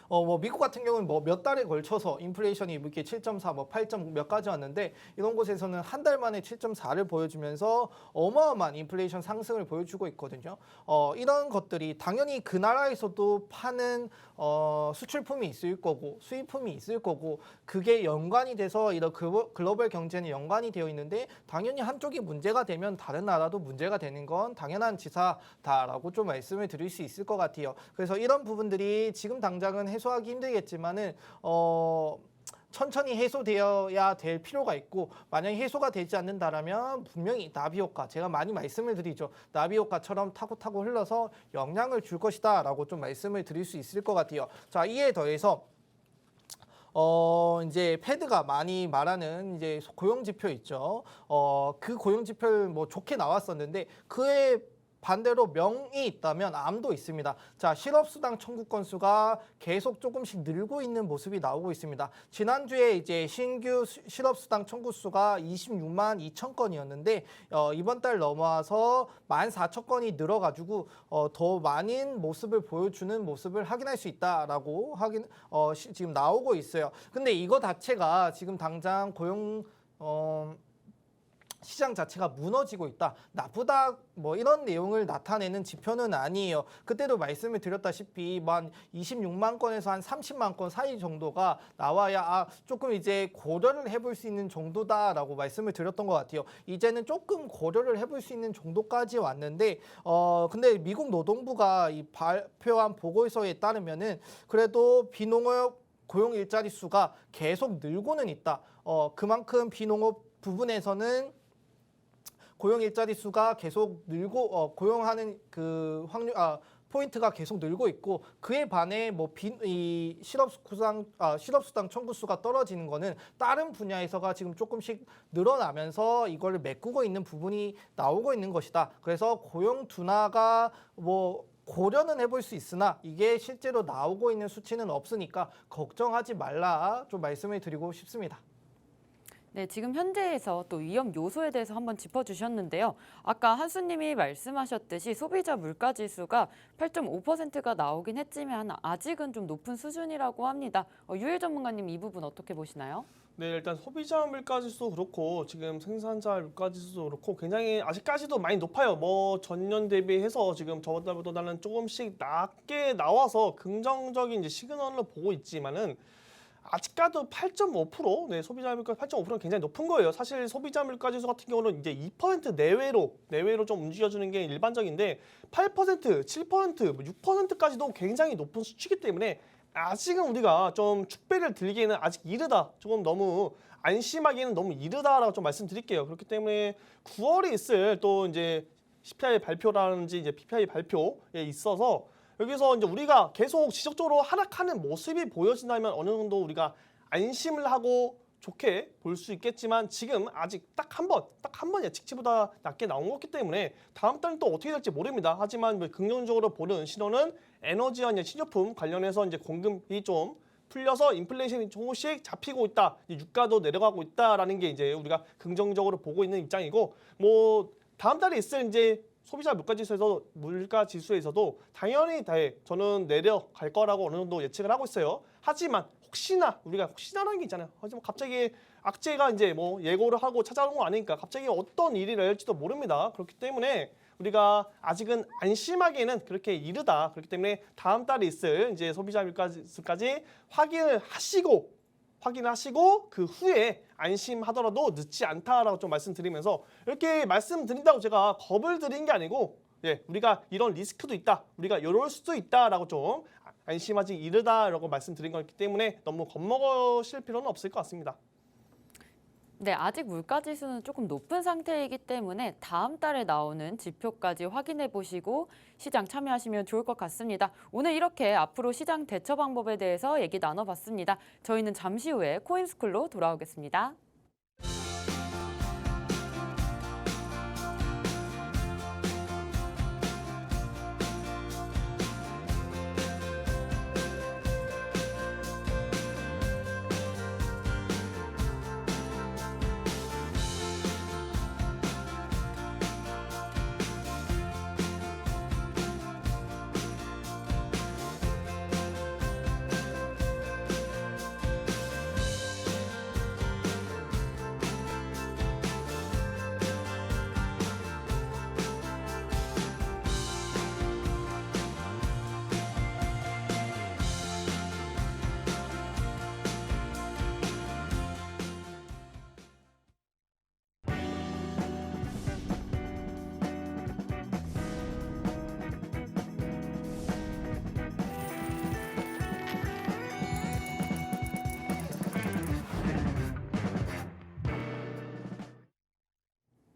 뭐 미국 같은 경우는 뭐 몇 달에 걸쳐서 인플레이션이 이렇게 7.4, 뭐 8점 몇 가지 왔는데 이런 곳에서는 한 달 만에 7.4를 보여주면서 어마어마한 인플레이션 상승을 보여주고 있거든요. 이런 것들이 당연히 그 나라에서도 파는 수출품이 있을 거고 수입품이 있을 거고 그게 연관이 돼서 이런 글로벌 경제는 연관이 되어 있는데 당연히 한쪽이 문제가 되면 다른 나라도 문제가 되는 건 당연한 지사다라고 좀 말씀을 드릴 수 있을 것 같아요. 그래서 이런 부분들이 지금 당장은 해소하기 힘들겠지만은 천천히 해소되어야 될 필요가 있고 만약에 해소가 되지 않는다라면 분명히 나비 효과 제가 많이 말씀을 드리죠. 나비 효과처럼 타고 흘러서 영향을 줄 것이다라고 좀 말씀을 드릴 수 있을 것 같아요. 자, 이에 더해서 이제 패드가 많이 말하는 이제 고용 지표 있죠. 그 고용 지표를 뭐 좋게 나왔었는데 그에 반대로 명이 있다면 암도 있습니다. 자, 실업수당 청구 건수가 계속 조금씩 늘고 있는 모습이 나오고 있습니다. 지난주에 이제 신규 실업수당 청구 수가 26만 2천 건이었는데 이번 달 넘어와서 14,000건이 늘어가지고 더 많은 모습을 보여주는 모습을 확인할 수 있다라고 지금 나오고 있어요. 근데 이거 자체가 지금 당장 고용 시장 자체가 무너지고 있다, 나쁘다 뭐 이런 내용을 나타내는 지표는 아니에요. 그때도 말씀을 드렸다시피 한 26만 건에서 한 30만 건 사이 정도가 나와야 조금 이제 고려를 해볼 수 있는 정도다라고 말씀을 드렸던 것 같아요. 이제는 조금 고려를 해볼 수 있는 정도까지 왔는데 근데 미국 노동부가 이 발표한 보고서에 따르면은 그래도 비농업 고용 일자리 수가 계속 늘고는 있다. 그만큼 비농업 부분에서는 고용 일자리 수가 계속 늘고 고용하는 그 확률 포인트가 계속 늘고 있고 그에 반해 뭐 이 실업수당 청구 수가 떨어지는 거는 다른 분야에서가 지금 조금씩 늘어나면서 이걸 메꾸고 있는 부분이 나오고 있는 것이다. 그래서 고용 둔화가 뭐 고려는 해볼 수 있으나 이게 실제로 나오고 있는 수치는 없으니까 걱정하지 말라 좀 말씀을 드리고 싶습니다. 네, 지금 현재에서 또 위험 요소에 대해서 한번 짚어주셨는데요. 아까 한수님이 말씀하셨듯이 소비자 물가지수가 8.5%가 나오긴 했지만 아직은 좀 높은 수준이라고 합니다. 유일 전문가님 이 부분 어떻게 보시나요? 네, 일단 소비자 물가지수도 그렇고 지금 생산자 물가지수도 그렇고 굉장히 아직까지도 많이 높아요. 뭐 전년 대비해서 지금 저번 달보다는 조금씩 낮게 나와서 긍정적인 이제 시그널을 보고 있지만은 아직까지도 8.5%, 네, 소비자 물가 8.5%는 굉장히 높은 거예요. 사실 소비자 물가지수 같은 경우는 이제 2% 내외로 좀 움직여주는 게 일반적인데 8%, 7%, 6%까지도 굉장히 높은 수치이기 때문에 아직은 우리가 좀 축배를 들기에는 아직 이르다. 조금 너무 안심하기에는 너무 이르다라고 좀 말씀드릴게요. 그렇기 때문에 9월에 있을 또 이제 CPI 발표라든지 이제 PPI 발표에 있어서 여기서 이제 우리가 계속 지속적으로 하락하는 모습이 보여진다면 어느 정도 우리가 안심을 하고 좋게 볼 수 있겠지만 지금 아직 딱 한 번 예측치보다 낮게 나온 거기 때문에 다음 달은 또 어떻게 될지 모릅니다. 하지만 긍정적으로 보는 신호는 에너지와 이제 식료품 관련해서 이제 공급이 좀 풀려서 인플레이션이 조금씩 잡히고 있다, 유가도 내려가고 있다라는 게 이제 우리가 긍정적으로 보고 있는 입장이고 뭐 다음 달에 있을 이제 소비자 물가지수에서도 당연히 저는 내려갈 거라고 어느 정도 예측을 하고 있어요. 하지만 우리가 혹시나라는 게 있잖아요. 하지만 갑자기 악재가 이제 뭐 예고를 하고 찾아오는 거 아니니까 갑자기 어떤 일이 날지도 모릅니다. 그렇기 때문에 우리가 아직은 안심하기에는 그렇게 이르다. 그렇기 때문에 다음 달에 있을 이제 소비자 물가지수까지 확인을 하시고 그 후에 안심하더라도 늦지 않다라고 좀 말씀드리면서 이렇게 말씀드린다고 제가 겁을 드린 게 아니고 우리가 이런 리스크도 있다, 우리가 이럴 수도 있다라고 좀 안심하지 이르다라고 말씀드린 거기 때문에 너무 겁먹으실 필요는 없을 것 같습니다. 네, 아직 물가 지수는 조금 높은 상태이기 때문에 다음 달에 나오는 지표까지 확인해 보시고 시장 참여하시면 좋을 것 같습니다. 오늘 이렇게 앞으로 시장 대처 방법에 대해서 얘기 나눠봤습니다. 저희는 잠시 후에 코인스쿨로 돌아오겠습니다.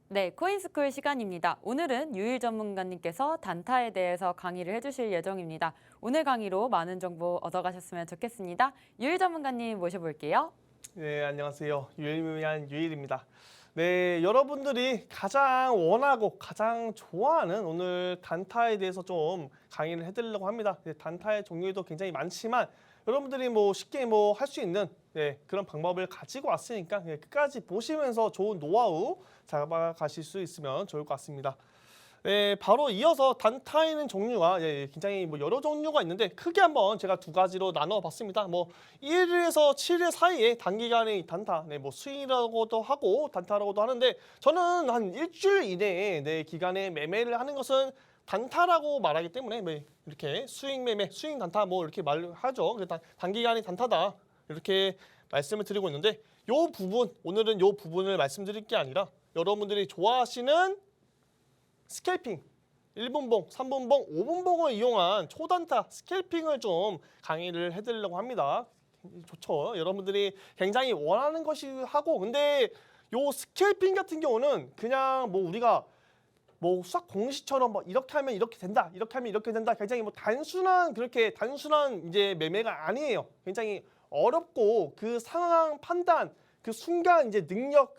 네, 코인스쿨 시간입니다. 오늘은 유일 전문가님께서 단타에 대해서 강의를 해주실 예정입니다. 오늘 강의로 많은 정보 얻어가셨으면 좋겠습니다. 유일 전문가님 모셔볼게요. 네, 안녕하세요. 유일무이한 유일입니다. 네, 여러분들이 가장 원하고 가장 좋아하는 오늘 단타에 대해서 좀 강의를 해드리려고 합니다. 네, 단타의 종류도 굉장히 많지만 여러분들이 뭐 쉽게 뭐 할 수 있는 그런 방법을 가지고 왔으니까 끝까지 보시면서 좋은 노하우 잡아가실 수 있으면 좋을 것 같습니다. 네, 바로 이어서 단타에는 종류가 굉장히 뭐 여러 종류가 있는데 크게 한번 제가 두 가지로 나눠봤습니다. 뭐 1일에서 7일 사이에 단기간의 단타, 뭐 스윙이라고도 하고 단타라고도 하는데 저는 한 일주일 이내에 기간에 매매를 하는 것은 단타라고 말하기 때문에 이렇게 스윙 매매, 스윙 단타 뭐 이렇게 말하죠. 단기간의 단타다 이렇게 말씀을 드리고 있는데 요 부분 오늘은 요 부분을 말씀드릴 게 아니라 여러분들이 좋아하시는 스캘핑 1분봉, 3분봉, 5분봉을 이용한 초단타 스캘핑을 좀 강의를 해드리려고 합니다. 좋죠. 여러분들이 굉장히 원하는 것이 하고 근데 요 스캘핑 같은 경우는 그냥 뭐 우리가 뭐 수학 공식처럼 뭐 이렇게 하면 이렇게 된다, 이렇게 하면 이렇게 된다. 굉장히 뭐 그렇게 단순한 이제 매매가 아니에요. 굉장히 어렵고 그 상황 판단, 그 순간 이제 능력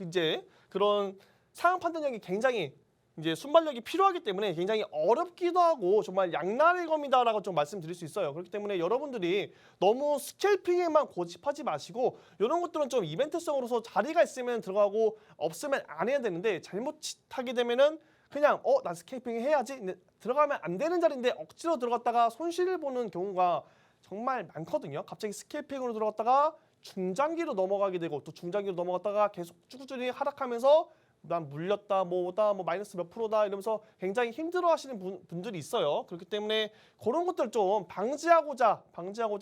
그런 상황 판단력이 굉장히 이제 순발력이 필요하기 때문에 굉장히 어렵기도 하고 정말 양날의 검이다라고 좀 말씀드릴 수 있어요. 그렇기 때문에 여러분들이 너무 스캘핑에만 고집하지 마시고 이런 것들은 좀 이벤트성으로서 자리가 있으면 들어가고 없으면 안 해야 되는데 잘못하게 되면은 그냥 나 스캘핑 해야지 들어가면 안 되는 자리인데 억지로 들어갔다가 손실을 보는 경우가 정말 많거든요. 갑자기 스캘핑으로 들어갔다가 중장기로 넘어가게 되고 또 중장기로 넘어갔다가 계속 꾸준히 하락하면서 난 물렸다 뭐다 뭐 마이너스 몇 프로다 이러면서 굉장히 힘들어 하시는 분들이 있어요. 그렇기 때문에 그런 것들 좀 방지하고자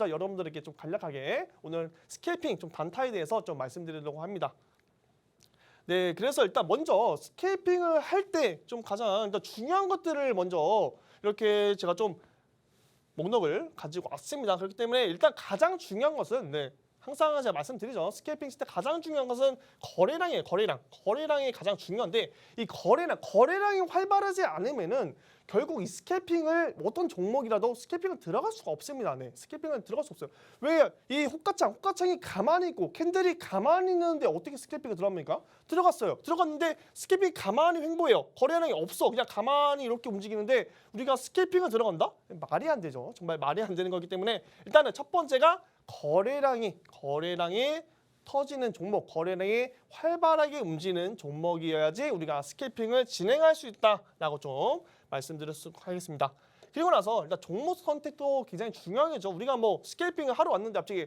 여러분들에게 좀 간략하게 오늘 스캘핑 좀 단타에 대해서 좀 말씀드리려고 합니다. 네, 그래서 일단 먼저 스캘핑을 할 때 좀 가장 일단 중요한 것들을 먼저 이렇게 제가 좀 목록을 가지고 왔습니다. 그렇기 때문에 일단 가장 중요한 것은 항상 제가 말씀드리죠. 스캘핑 때 가장 중요한 것은 거래량이에요. 거래량이 가장 중요한데 이 거래량이 활발하지 않으면은 결국 이 스캘핑을 어떤 종목이라도 스캘핑을 들어갈 수가 없습니다. 스캘핑은 들어갈 수 없어요. 왜? 이 호가창이 가만히 있고 캔들이 가만히 있는데 어떻게 스캘핑을 들어갑니까? 들어갔어요. 들어갔는데 스캘핑이 가만히 횡보해요. 거래량이 없어. 그냥 가만히 이렇게 움직이는데 우리가 스캘핑을 들어간다? 말이 안 되죠. 정말 말이 안 되는 거기 때문에 일단은 첫 번째가 거래량이 터지는 종목, 거래량이 활발하게 움직이는 종목이어야지 우리가 스캘핑을 진행할 수 있다라고 좀 말씀드리도록 하겠습니다. 그리고 나서 일단 종목 선택도 굉장히 중요하겠죠. 우리가 뭐 스캘핑을 하러 왔는데 갑자기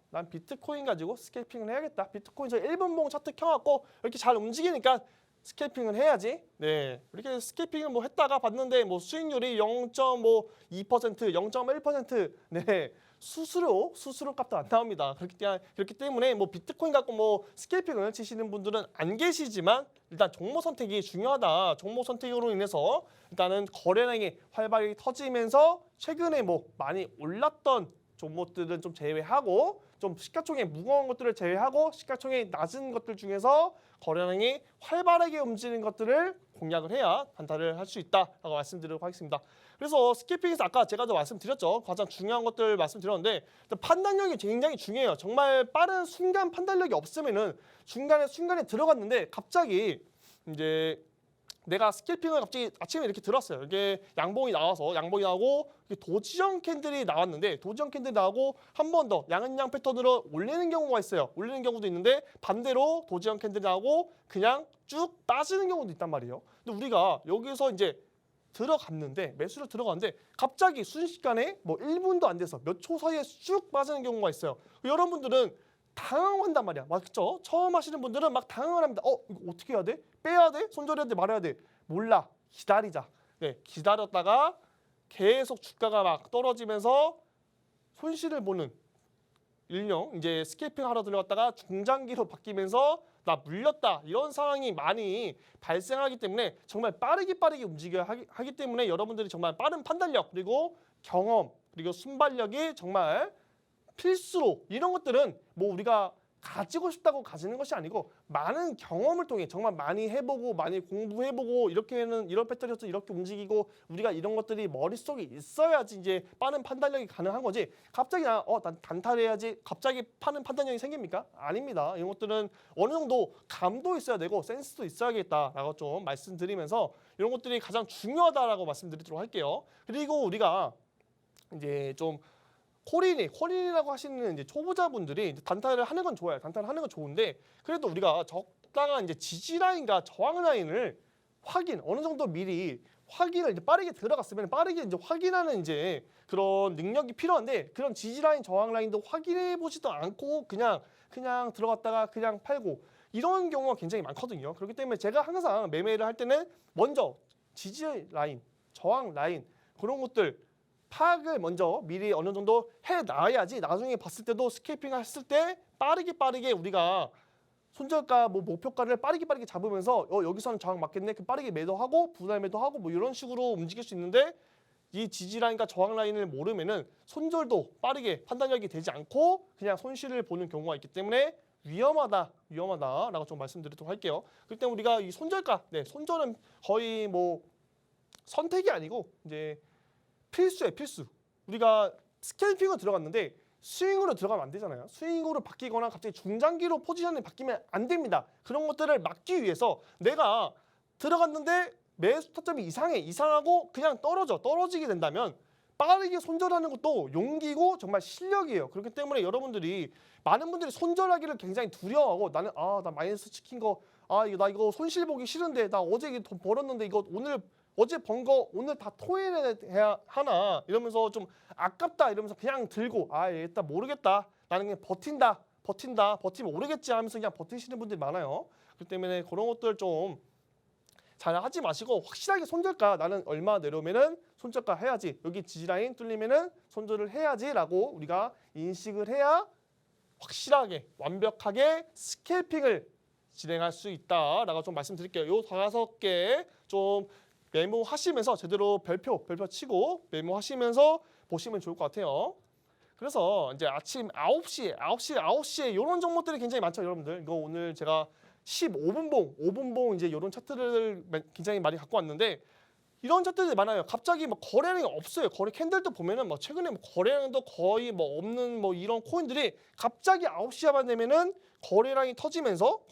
난 비트코인 가지고 스캘핑을 해야겠다. 비트코인에서 1분봉 차트 켜갖고 이렇게 잘 움직이니까 스캘핑을 해야지. 이렇게 스캘핑을 뭐 했다가 봤는데 뭐 수익률이 0.2%, 0.1%, 수수료 값도 안 나옵니다. 그렇기 때문에 뭐 비트코인 갖고 뭐 스캘핑을 치시는 분들은 안 계시지만 일단 종목 선택이 중요하다. 종목 선택으로 인해서 일단은 거래량이 활발히 터지면서 최근에 뭐 많이 올랐던 종목들은 좀 제외하고 좀 시가총액 무거운 것들을 제외하고 시가총액 낮은 것들 중에서 거래량이 활발하게 움직이는 것들을 공략을 해야 단타를 할 수 있다라고 말씀드리도록 하겠습니다. 그래서 스키핑에서 아까 제가 말씀드렸죠. 가장 중요한 것들 말씀드렸는데 판단력이 굉장히 중요해요. 정말 빠른 순간 판단력이 없으면은 순간에 들어갔는데 갑자기 이제 내가 스캘핑을 갑자기 아침에 이렇게 들었어요. 이게 양봉이 나오고 도지형 캔들이 나왔는데 도지형 캔들이 나오고 한 번 더 양은 양 패턴으로 올리는 경우가 있어요. 올리는 경우도 있는데 반대로 도지형 캔들이 나오고 그냥 쭉 빠지는 경우도 있단 말이에요. 근데 우리가 여기서 이제 들어갔는데 매수를 들어갔는데 갑자기 순식간에 뭐 1분도 안 돼서 몇 초 사이에 쭉 빠지는 경우가 있어요. 여러분들은 당황한단 말이야. 맞죠? 처음 하시는 분들은 막 당황을 합니다. 이거 어떻게 해야 돼? 빼야 돼? 손절해야 돼? 말아야 돼? 몰라. 기다리자. 네, 기다렸다가 계속 주가가 막 떨어지면서 손실을 보는 일명 이제 스케이핑 하러 들어갔다가 중장기로 바뀌면서 나 물렸다 이런 상황이 많이 발생하기 때문에 정말 빠르게 움직여야 하기 때문에 여러분들이 정말 빠른 판단력 그리고 경험 그리고 순발력이 정말 필수로 이런 것들은 뭐 우리가 가지고 싶다고 가지는 것이 아니고 많은 경험을 통해 정말 많이 해보고 많이 공부해보고 이렇게는 이런 패턴에서 이렇게 움직이고 우리가 이런 것들이 머릿속에 있어야지 이제 빠른 판단력이 가능한 거지. 갑자기 난 단타를 해야지 갑자기 빠른 판단력이 생깁니까? 아닙니다. 이런 것들은 어느 정도 감도 있어야 되고 센스도 있어야겠다라고 좀 말씀드리면서 이런 것들이 가장 중요하다라고 말씀드리도록 할게요. 그리고 우리가 이제 좀 코린이라고 하시는 이제 초보자분들이 이제 단타를 하는 건 좋아요. 단타를 하는 건 좋은데 그래도 우리가 적당한 이제 지지 라인과 저항 라인을 어느 정도 미리 확인을 이제 빠르게 들어갔으면 빠르게 이제 확인하는 이제 그런 능력이 필요한데 그런 지지 라인, 저항 라인도 확인해 보지도 않고 그냥 들어갔다가 그냥 팔고 이런 경우가 굉장히 많거든요. 그렇기 때문에 제가 항상 매매를 할 때는 먼저 지지 라인, 저항 라인 그런 것들 파악을 먼저 미리 어느 정도 해놔야지 나중에 봤을 때도 스케이핑을 했을 때 빠르게 우리가 손절가 뭐 목표가를 빠르게 잡으면서 여기서는 저항 맞겠네 그 빠르게 매도하고 분할 매도하고 뭐 이런 식으로 움직일 수 있는데 이 지지 라인과 저항 라인을 모르면은 손절도 빠르게 판단력이 되지 않고 그냥 손실을 보는 경우가 있기 때문에 위험하다라고 좀 말씀드리도록 할게요. 그렇기 때문에 우리가 이 손절가, 손절은 거의 뭐 선택이 아니고 이제 필수예요, 필수. 우리가 스캘핑으로 들어갔는데 스윙으로 들어가면 안 되잖아요. 스윙으로 바뀌거나 갑자기 중장기로 포지션이 바뀌면 안 됩니다. 그런 것들을 막기 위해서 내가 들어갔는데 매수 타점이 이상하고 그냥 떨어지게 된다면 빠르게 손절하는 것도 용기고 정말 실력이에요. 그렇기 때문에 여러분들이 많은 분들이 손절하기를 굉장히 두려워하고 나는 나 마이너스 시킨 거 나 이거 손실 보기 싫은데 나 어제 돈 벌었는데 이거 어제 번 거 오늘 다 토해야 하나 이러면서 좀 아깝다 이러면서 그냥 들고 일단 모르겠다 나는 그냥 버티면 오르겠지 하면서 그냥 버티시는 분들이 많아요. 그렇기 때문에 그런 것들 좀 잘 하지 마시고 확실하게 손절가 나는 얼마 내려오면은 손절가 해야지 여기 지지라인 뚫리면은 손절을 해야지라고 우리가 인식을 해야 확실하게 완벽하게 스캘핑을 진행할 수 있다라고 좀 말씀드릴게요. 요 5개 좀 메모하시면서 제대로 별표 치고 메모하시면서 보시면 좋을 것 같아요. 그래서 이제 아침 9시에 이런 종목들이 굉장히 많죠, 여러분들. 이거 오늘 제가 5분봉 이제 이런 차트를 굉장히 많이 갖고 왔는데 이런 차트들이 많아요. 갑자기 뭐 거래량이 없어요. 거래 캔들도 보면은 뭐 최근에 뭐 거래량도 거의 뭐 없는 뭐 이런 코인들이 갑자기 9시만 되면은 거래량이 터지면서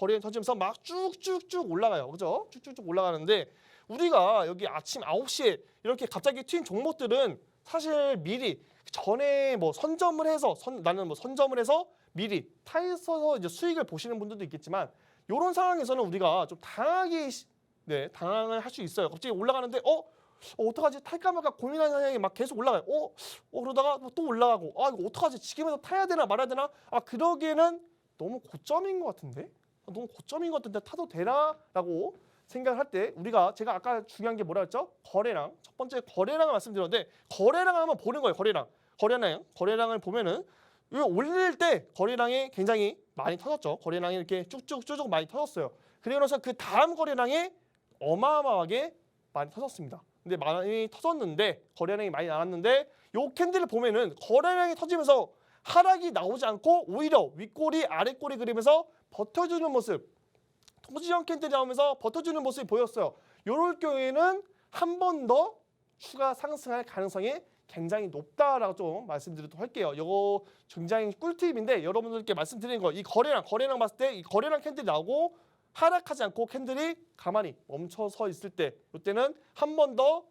막 쭉쭉쭉 올라가요. 그죠? 쭉쭉쭉 올라가는데 우리가 여기 아침 9시에 이렇게 갑자기 튄 종목들은 사실 미리 전에 뭐 선점을 해서 미리 타있어서 이제 수익을 보시는 분들도 있겠지만 이런 상황에서는 우리가 좀 당황을 할 수 있어요. 갑자기 올라가는데 어떡하지? 탈까 말까 고민하는 상황이 막 계속 올라가요. 그러다가 또 올라가고 이거 어떡하지? 지금에서 타야 되나 말아야 되나? 그러기에는 너무 고점인 것 같은데? 타도 되나?라고 생각을 할 때 제가 아까 중요한 게 뭐라 했죠? 거래량. 첫 번째 거래량을 말씀드렸는데 거래량을 한번 보는 거예요. 거래량을 보면은 올릴 때 거래량이 굉장히 많이 터졌죠. 거래량이 이렇게 쭉쭉 많이 터졌어요. 그리고 나서 그 다음 거래량이 어마어마하게 많이 터졌습니다. 근데 많이 터졌는데 거래량이 많이 나왔는데 요 캔들을 보면은 거래량이 터지면서 하락이 나오지 않고 오히려 윗꼬리 아랫꼬리 그리면서 버텨주는 모습, 토지형 캔들이 나오면서 버텨주는 모습이 보였어요. 요럴 경우에는 한 번 더 추가 상승할 가능성이 굉장히 높다라고 좀 말씀드리도록 할게요. 이거 굉장히 꿀팁인데 여러분들께 말씀드리는 거, 이 거래량 봤을 때 이 거래량 캔들이 나오고 하락하지 않고 캔들이 가만히 멈춰서 있을 때 이때는 한 번 더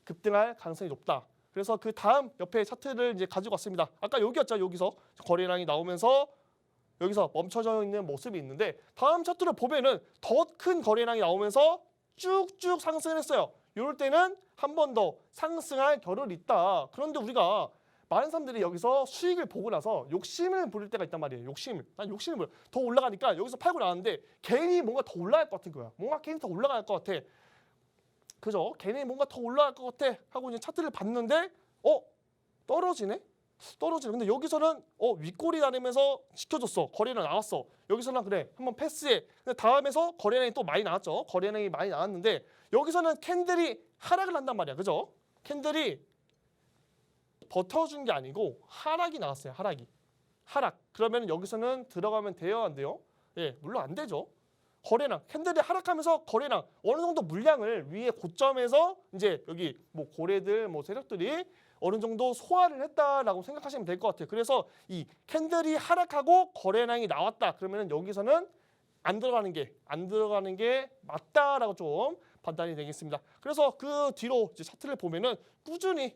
급등할 가능성이 높다. 그래서 그 다음 옆에 차트를 이제 가지고 왔습니다. 아까 여기였죠. 여기서 거래량이 나오면서 여기서 멈춰져 있는 모습이 있는데 다음 차트를 보면은 더 큰 거래량이 나오면서 쭉쭉 상승을 했어요. 이럴 때는 한 번 더 상승할 겨를이 있다. 그런데 우리가 많은 사람들이 여기서 수익을 보고 나서 욕심을 부릴 때가 있단 말이에요. 난 욕심을 부려. 더 올라가니까 여기서 팔고 나왔는데 괜히 뭔가 더 올라갈 것 같은 거야. 뭔가 괜히 더 올라갈 것 같아. 그죠? 괜히 뭔가 더 올라갈 것 같아 하고 이제 차트를 봤는데 떨어지네? 근데 여기서는 윗꼬리 다니면서 지켜줬어. 거래량 나왔어. 여기서는 그래 한번 패스해. 근데 다음에서 거래량이 또 많이 나왔죠. 거래량이 많이 나왔는데 여기서는 캔들이 하락을 한단 말이야. 그죠? 캔들이 버텨준 게 아니고 하락이 나왔어요. 하락. 그러면 여기서는 들어가면 돼요? 안 돼요? 예, 물론 안 되죠. 거래량, 캔들이 하락하면서 거래량 어느 정도 물량을 위에 고점에서 이제 여기 뭐 고래들 뭐 세력들이 어느 정도 소화를 했다라고 생각하시면 될 것 같아요. 그래서 이 캔들이 하락하고 거래량이 나왔다. 그러면은 여기서는 안 들어가는 게 맞다라고 좀 판단이 되겠습니다. 그래서 그 뒤로 이제 차트를 보면은 꾸준히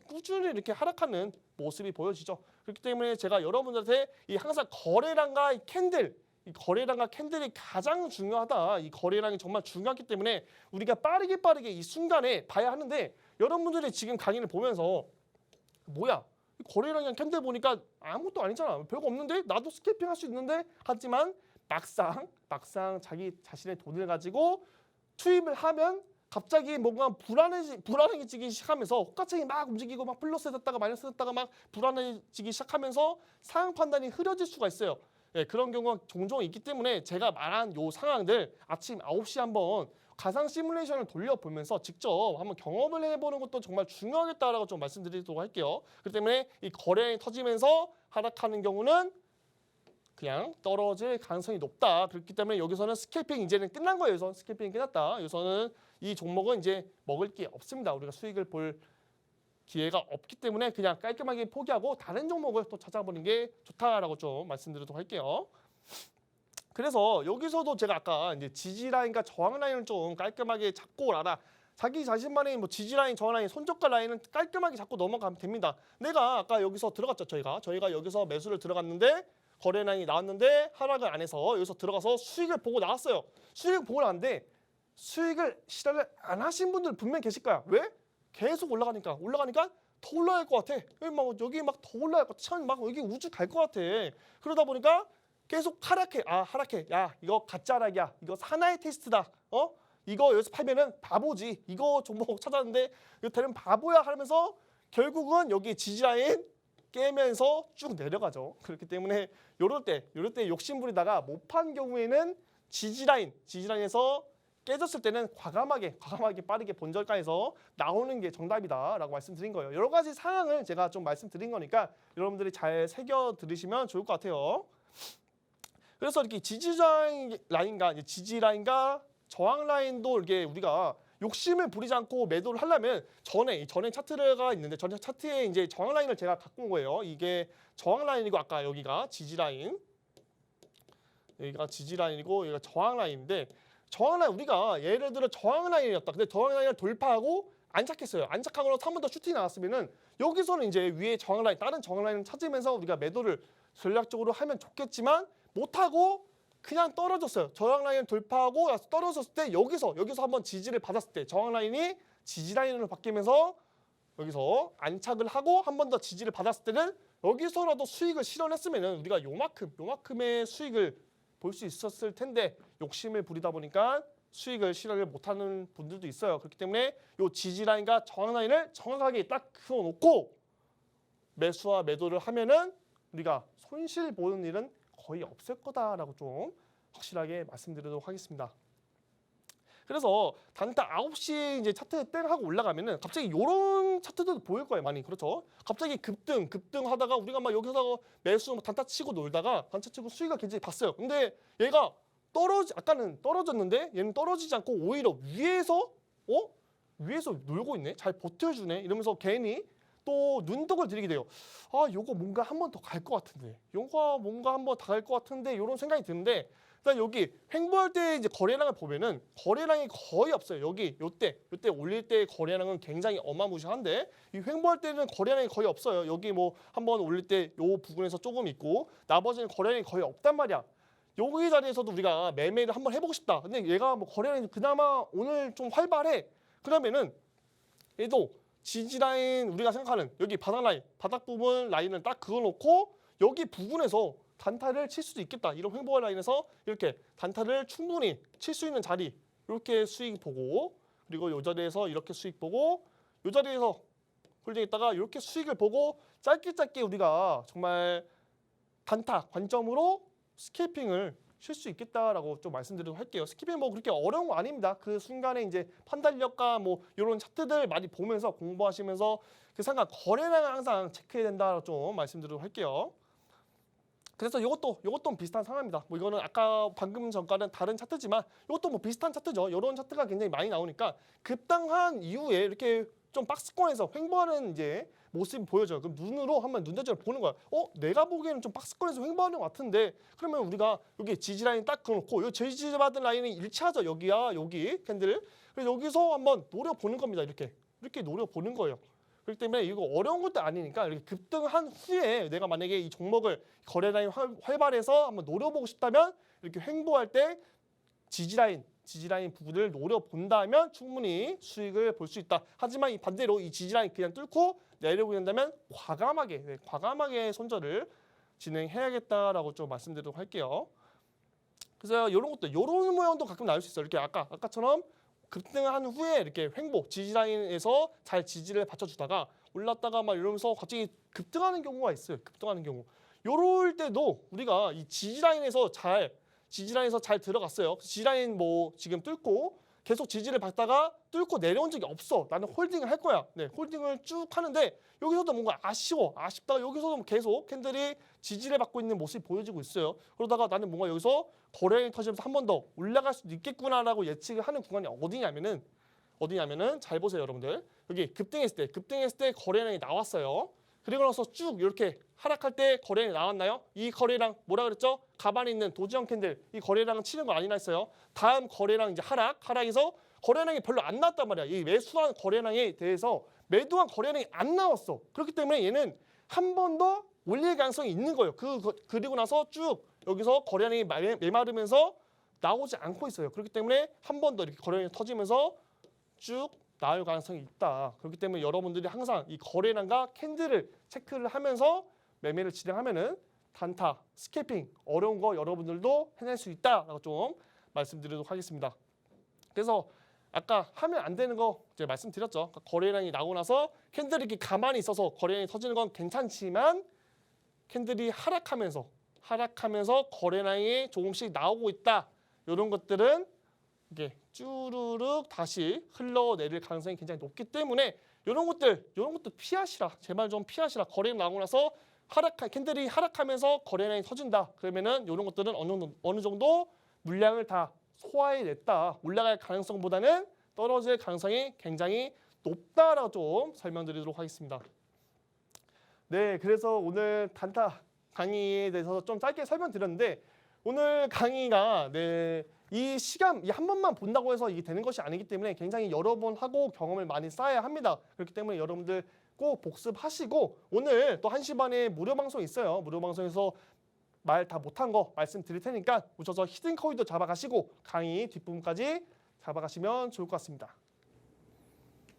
이렇게 하락하는 모습이 보여지죠. 그렇기 때문에 제가 여러분들한테 이 항상 거래량과 캔들이 가장 중요하다. 이 거래량이 정말 중요하기 때문에 우리가 빠르게 이 순간에 봐야 하는데 여러분들이 지금 강의를 보면서 뭐야? 거래량이랑 캔들 보니까 아무것도 아니잖아. 별거 없는데? 나도 스캐핑 할 수 있는데? 하지만 막상 자기 자신의 돈을 가지고 투입을 하면 갑자기 뭔가 불안해지기 시작하면서 호가창이 막 움직이고 막 플러스 됐다가 마이너스 됐다가 막 불안해지기 시작하면서 상황 판단이 흐려질 수가 있어요. 예, 그런 경우가 종종 있기 때문에 제가 말한 요 상황들 아침 9시 한번 가상 시뮬레이션을 돌려보면서 직접 한번 경험을 해보는 것도 정말 중요하겠다라고 좀 말씀드리도록 할게요. 그렇기 때문에 이 거래량이 터지면서 하락하는 경우는 그냥 떨어질 가능성이 높다. 그렇기 때문에 여기서는 스캘핑 이제는 끝난 거예요. 여기서 스캘핑이 끝났다. 여기서는 이 종목은 이제 먹을 게 없습니다. 우리가 수익을 볼 기회가 없기 때문에 그냥 깔끔하게 포기하고 다른 종목을 또 찾아보는 게 좋다라고 좀 말씀드리도록 할게요. 그래서 여기서도 제가 아까 이제 지지 라인과 저항 라인을 좀 깔끔하게 잡고 오라라. 자기 자신만의 뭐 지지 라인, 저항 라인, 손저가 라인은 깔끔하게 잡고 넘어가면 됩니다. 내가 아까 여기서 들어갔죠. 저희가 여기서 매수를 들어갔는데 거래량이 나왔는데 하락을 안 해서 여기서 들어가서 수익을 보고 나왔어요. 수익을 보고 나왔는데 수익을 실현을 안 하신 분들 분명히 계실 거야. 왜? 계속 올라가니까 더 올라갈 것 같아. 여기 막 더 올라갈 것 같아. 참 막 여기 우주 갈 것 같아. 그러다 보니까 계속 하락해. 야, 이거 가짜락이야. 이거 사나이 테스트다. 이거 여기서 팔면은 바보지. 이거 종목 찾았는데 이거 되는 바보야 하면서 결국은 여기 지지라인 깨면서 쭉 내려가죠. 그렇기 때문에 요럴 때 욕심 부리다가 못 판 경우에는 지지라인에서 깨졌을 때는 과감하게 빠르게 본절가에서 나오는 게 정답이다라고 말씀드린 거예요. 여러 가지 상황을 제가 좀 말씀드린 거니까 여러분들이 잘 새겨 들으시면 좋을 것 같아요. 그래서 이렇게 지지 라인과 저항 라인도 이렇게 우리가 욕심을 부리지 않고 매도를 하려면 전에 차트가 있는데 전에 차트에 이제 저항 라인을 제가 갖고 온 거예요. 이게 저항 라인이고 아까 여기가 지지 라인, 여기가 지지 라인이고 여기가 저항 라인인데 저항 라인 우리가 예를 들어 저항 라인이었다. 근데 저항 라인을 돌파하고 안착했어요. 안착하고 나서 한 번 더 슈팅이 나왔으면은 여기서는 이제 위에 저항 라인, 다른 저항 라인을 찾으면서 우리가 매도를 전략적으로 하면 좋겠지만 못하고 그냥 떨어졌어요. 저항 라인을 돌파하고 떨어졌을 때 여기서 한번 지지를 받았을 때 저항 라인이 지지 라인으로 바뀌면서 여기서 안착을 하고 한 번 더 지지를 받았을 때는 여기서라도 수익을 실현했으면은 우리가 요만큼의 수익을 볼 수 있었을 텐데 욕심을 부리다 보니까 수익을 실현을 못하는 분들도 있어요. 그렇기 때문에 요 지지 라인과 저항 라인을 정확하게 딱 그어놓고 매수와 매도를 하면은 우리가 손실 보는 일은 거의 없을 거다라고 좀 확실하게 말씀드리도록 하겠습니다. 그래서 단타 9시 이제 차트 땡 하고 올라가면은 갑자기 요런 차트도 보일 거예요, 많이. 그렇죠? 갑자기 급등 하다가 우리가 막 여기서 매수 단타 치고 놀다가 단타 치고 수익을 굉장히 봤어요. 근데 얘가 아까는 떨어졌는데 얘는 떨어지지 않고 오히려 위에서 놀고 있네. 잘 버텨주네. 이러면서 괜히 또 눈독을 들이게 돼요. 아, 요거 뭔가 한 번 더 갈 것 같은데. 요거 뭔가 한 번 더 갈 것 같은데 이런 생각이 드는데 일단 여기 횡보할 때 이제 거래량을 보면은 거래량이 거의 없어요. 여기 요때 올릴 때 거래량은 굉장히 어마무시한데 이 횡보할 때는 거래량이 거의 없어요. 여기 뭐 한번 올릴 때 요 부분에서 조금 있고 나머지는 거래량이 거의 없단 말이야. 여기 자리에서도 우리가 매매를 한번 해보고 싶다. 근데 얘가 뭐 거래량이 그나마 오늘 좀 활발해. 그러면은 얘도 지지라인 우리가 생각하는 여기 바닥 라인, 바닥 부분 라인을 딱 그어놓고 여기 부분에서 단타를 칠 수도 있겠다. 이런 횡보할 라인에서 이렇게 단타를 충분히 칠 수 있는 자리 이렇게 수익 보고 그리고 이 자리에서 이렇게 수익 보고 이 자리에서 홀딩했다가 이렇게 수익을 보고 짧게 우리가 정말 단타 관점으로 스케이핑을 칠 수 있겠다라고 좀 말씀드리도록 할게요. 스케이핑 뭐 그렇게 어려운 거 아닙니다. 그 순간에 이제 판단력과 뭐 이런 차트들 많이 보면서 공부하시면서 그 상관 거래량을 항상 체크해야 된다라고 좀 말씀드리도록 할게요. 그래서 이것도 비슷한 상황입니다. 뭐 이거는 아까 방금 전과는 다른 차트지만 이것도 뭐 비슷한 차트죠. 이런 차트가 굉장히 많이 나오니까 급당한 이후에 이렇게 좀 박스권에서 횡보하는 이제 모습이 보여져요. 그럼 눈으로 한번 눈대중을 보는 거야. 내가 보기에는 좀 박스권에서 횡보하는 것 같은데 그러면 우리가 여기 지지라인 딱 그어놓고 이 지지받은 라인이 일치하죠. 여기야 여기 캔들. 그래서 여기서 한번 노려보는 겁니다. 이렇게 노려보는 거예요. 그렇기 때문에 이거 어려운 것도 아니니까 이렇게 급등한 후에 내가 만약에 이 종목을 거래량이 활발해서 한번 노려보고 싶다면 이렇게 횡보할 때 지지라인 부분을 노려본다면 충분히 수익을 볼 수 있다. 하지만 이 반대로 이 지지라인 그냥 뚫고 내려오게 된다면 과감하게 손절을 진행해야겠다라고 좀 말씀드리도록 할게요. 그래서 이런 모양도 가끔 나올 수 있어요. 이렇게 아까처럼 급등한 후에 이렇게 횡보 지지라인에서 잘 지지를 받쳐주다가 올랐다가 막 이러면서 갑자기 급등하는 경우가 있어요. 급등하는 경우. 요럴 때도 우리가 이 지지라인에서 잘 들어갔어요. 지지라인 뭐 지금 뚫고 계속 지지를 받다가 뚫고 내려온 적이 없어. 나는 홀딩을 할 거야. 네, 홀딩을 쭉 하는데 여기서도 뭔가 아쉽다가 여기서도 계속 캔들이 지지를 받고 있는 모습이 보여지고 있어요. 그러다가 나는 뭔가 여기서 거래량이 터지면서 한 번 더 올라갈 수도 있겠구나라고 예측을 하는 구간이 어디냐면은 잘 보세요, 여러분들. 여기 급등했을 때 거래량이 나왔어요. 그리고 나서 쭉 이렇게 하락할 때 거래량이 나왔나요? 이 거래량 뭐라 그랬죠? 가만히 있는 도지형 캔들 이 거래량은 치는 거 아니나 했어요. 다음 거래량 이제 하락에서 거래량이 별로 안 나왔단 말이야. 이 매수한 거래량에 대해서 매도한 거래량이 안 나왔어. 그렇기 때문에 얘는 한 번 더 올릴 가능성이 있는 거예요. 그리고 나서 쭉 여기서 거래량이 메마르면서 나오지 않고 있어요. 그렇기 때문에 한 번 더 이렇게 거래량이 터지면서 쭉 나올 가능성이 있다. 그렇기 때문에 여러분들이 항상 이 거래량과 캔들을 체크를 하면서 매매를 진행하면은 단타, 스케이핑 어려운 거 여러분들도 해낼 수 있다라고 좀 말씀드리도록 하겠습니다. 그래서 아까 하면 안 되는 거 이제 말씀드렸죠. 거래량이 나오고 나서 캔들이 이렇게 가만히 있어서 거래량이 터지는 건 괜찮지만 캔들이 하락하면서 거래량이 조금씩 나오고 있다. 이런 것들은 이게 쭈르륵 다시 흘러내릴 가능성이 굉장히 높기 때문에 이런 것들 피하시라. 제발 좀 피하시라. 거래량 나오고 나서 캔들이 하락하면서 거래량이 터진다. 그러면은 이런 것들은 어느 정도 물량을 다 소화해냈다. 올라갈 가능성보다는 떨어질 가능성이 굉장히 높다라고 좀 설명드리도록 하겠습니다. 네, 그래서 오늘 단타 강의에 대해서 좀 짧게 설명드렸는데 오늘 강의가 이 시간 한 번만 본다고 해서 이게 되는 것이 아니기 때문에 굉장히 여러 번 하고 경험을 많이 쌓아야 합니다. 그렇기 때문에 여러분들 꼭 복습하시고 오늘 또 1시 반에 무료 방송 있어요. 무료 방송에서 말 다 못한 거 말씀드릴 테니까 오셔서 히든 코인도 잡아가시고 강의 뒷부분까지 잡아가시면 좋을 것 같습니다.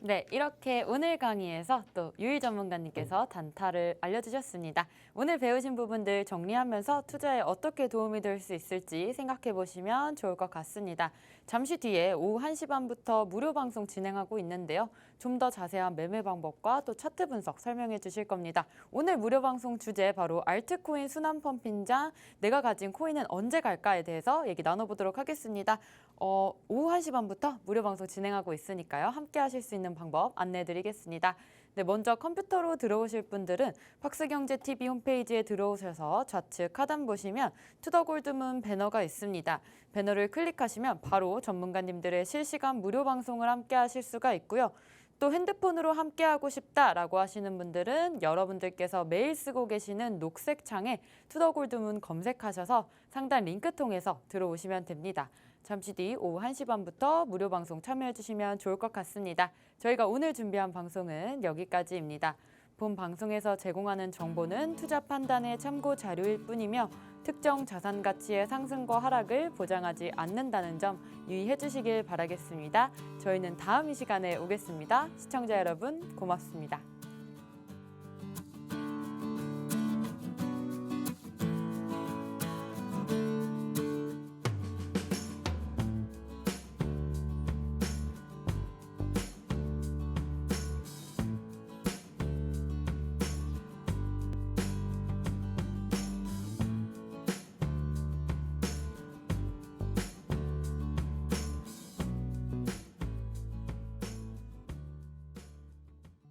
네, 이렇게 오늘 강의에서 또 유일 전문가님께서 단타를 알려주셨습니다. 오늘 배우신 부분들 정리하면서 투자에 어떻게 도움이 될 수 있을지 생각해 보시면 좋을 것 같습니다. 잠시 뒤에 오후 1시 반부터 무료 방송 진행하고 있는데요. 좀 더 자세한 매매 방법과 또 차트 분석 설명해 주실 겁니다. 오늘 무료 방송 주제 바로 알트코인 순환 펌핑장 내가 가진 코인은 언제 갈까에 대해서 얘기 나눠보도록 하겠습니다. 오후 1시 반부터 무료 방송 진행하고 있으니까요. 함께 하실 수 있는 방법 안내해 드리겠습니다. 네, 먼저 컴퓨터로 들어오실 분들은 박스경제TV 홈페이지에 들어오셔서 좌측 하단 보시면 투더골드문 배너가 있습니다. 배너를 클릭하시면 바로 전문가님들의 실시간 무료 방송을 함께 하실 수가 있고요. 또 핸드폰으로 함께하고 싶다라고 하시는 분들은 여러분들께서 매일 쓰고 계시는 녹색 창에 투더골드문 검색하셔서 상단 링크 통해서 들어오시면 됩니다. 잠시 뒤 오후 1시 반부터 무료 방송 참여해 주시면 좋을 것 같습니다. 저희가 오늘 준비한 방송은 여기까지입니다. 본 방송에서 제공하는 정보는 투자 판단의 참고 자료일 뿐이며 특정 자산 가치의 상승과 하락을 보장하지 않는다는 점 유의해 주시길 바라겠습니다. 저희는 다음 이 시간에 오겠습니다. 시청자 여러분 고맙습니다.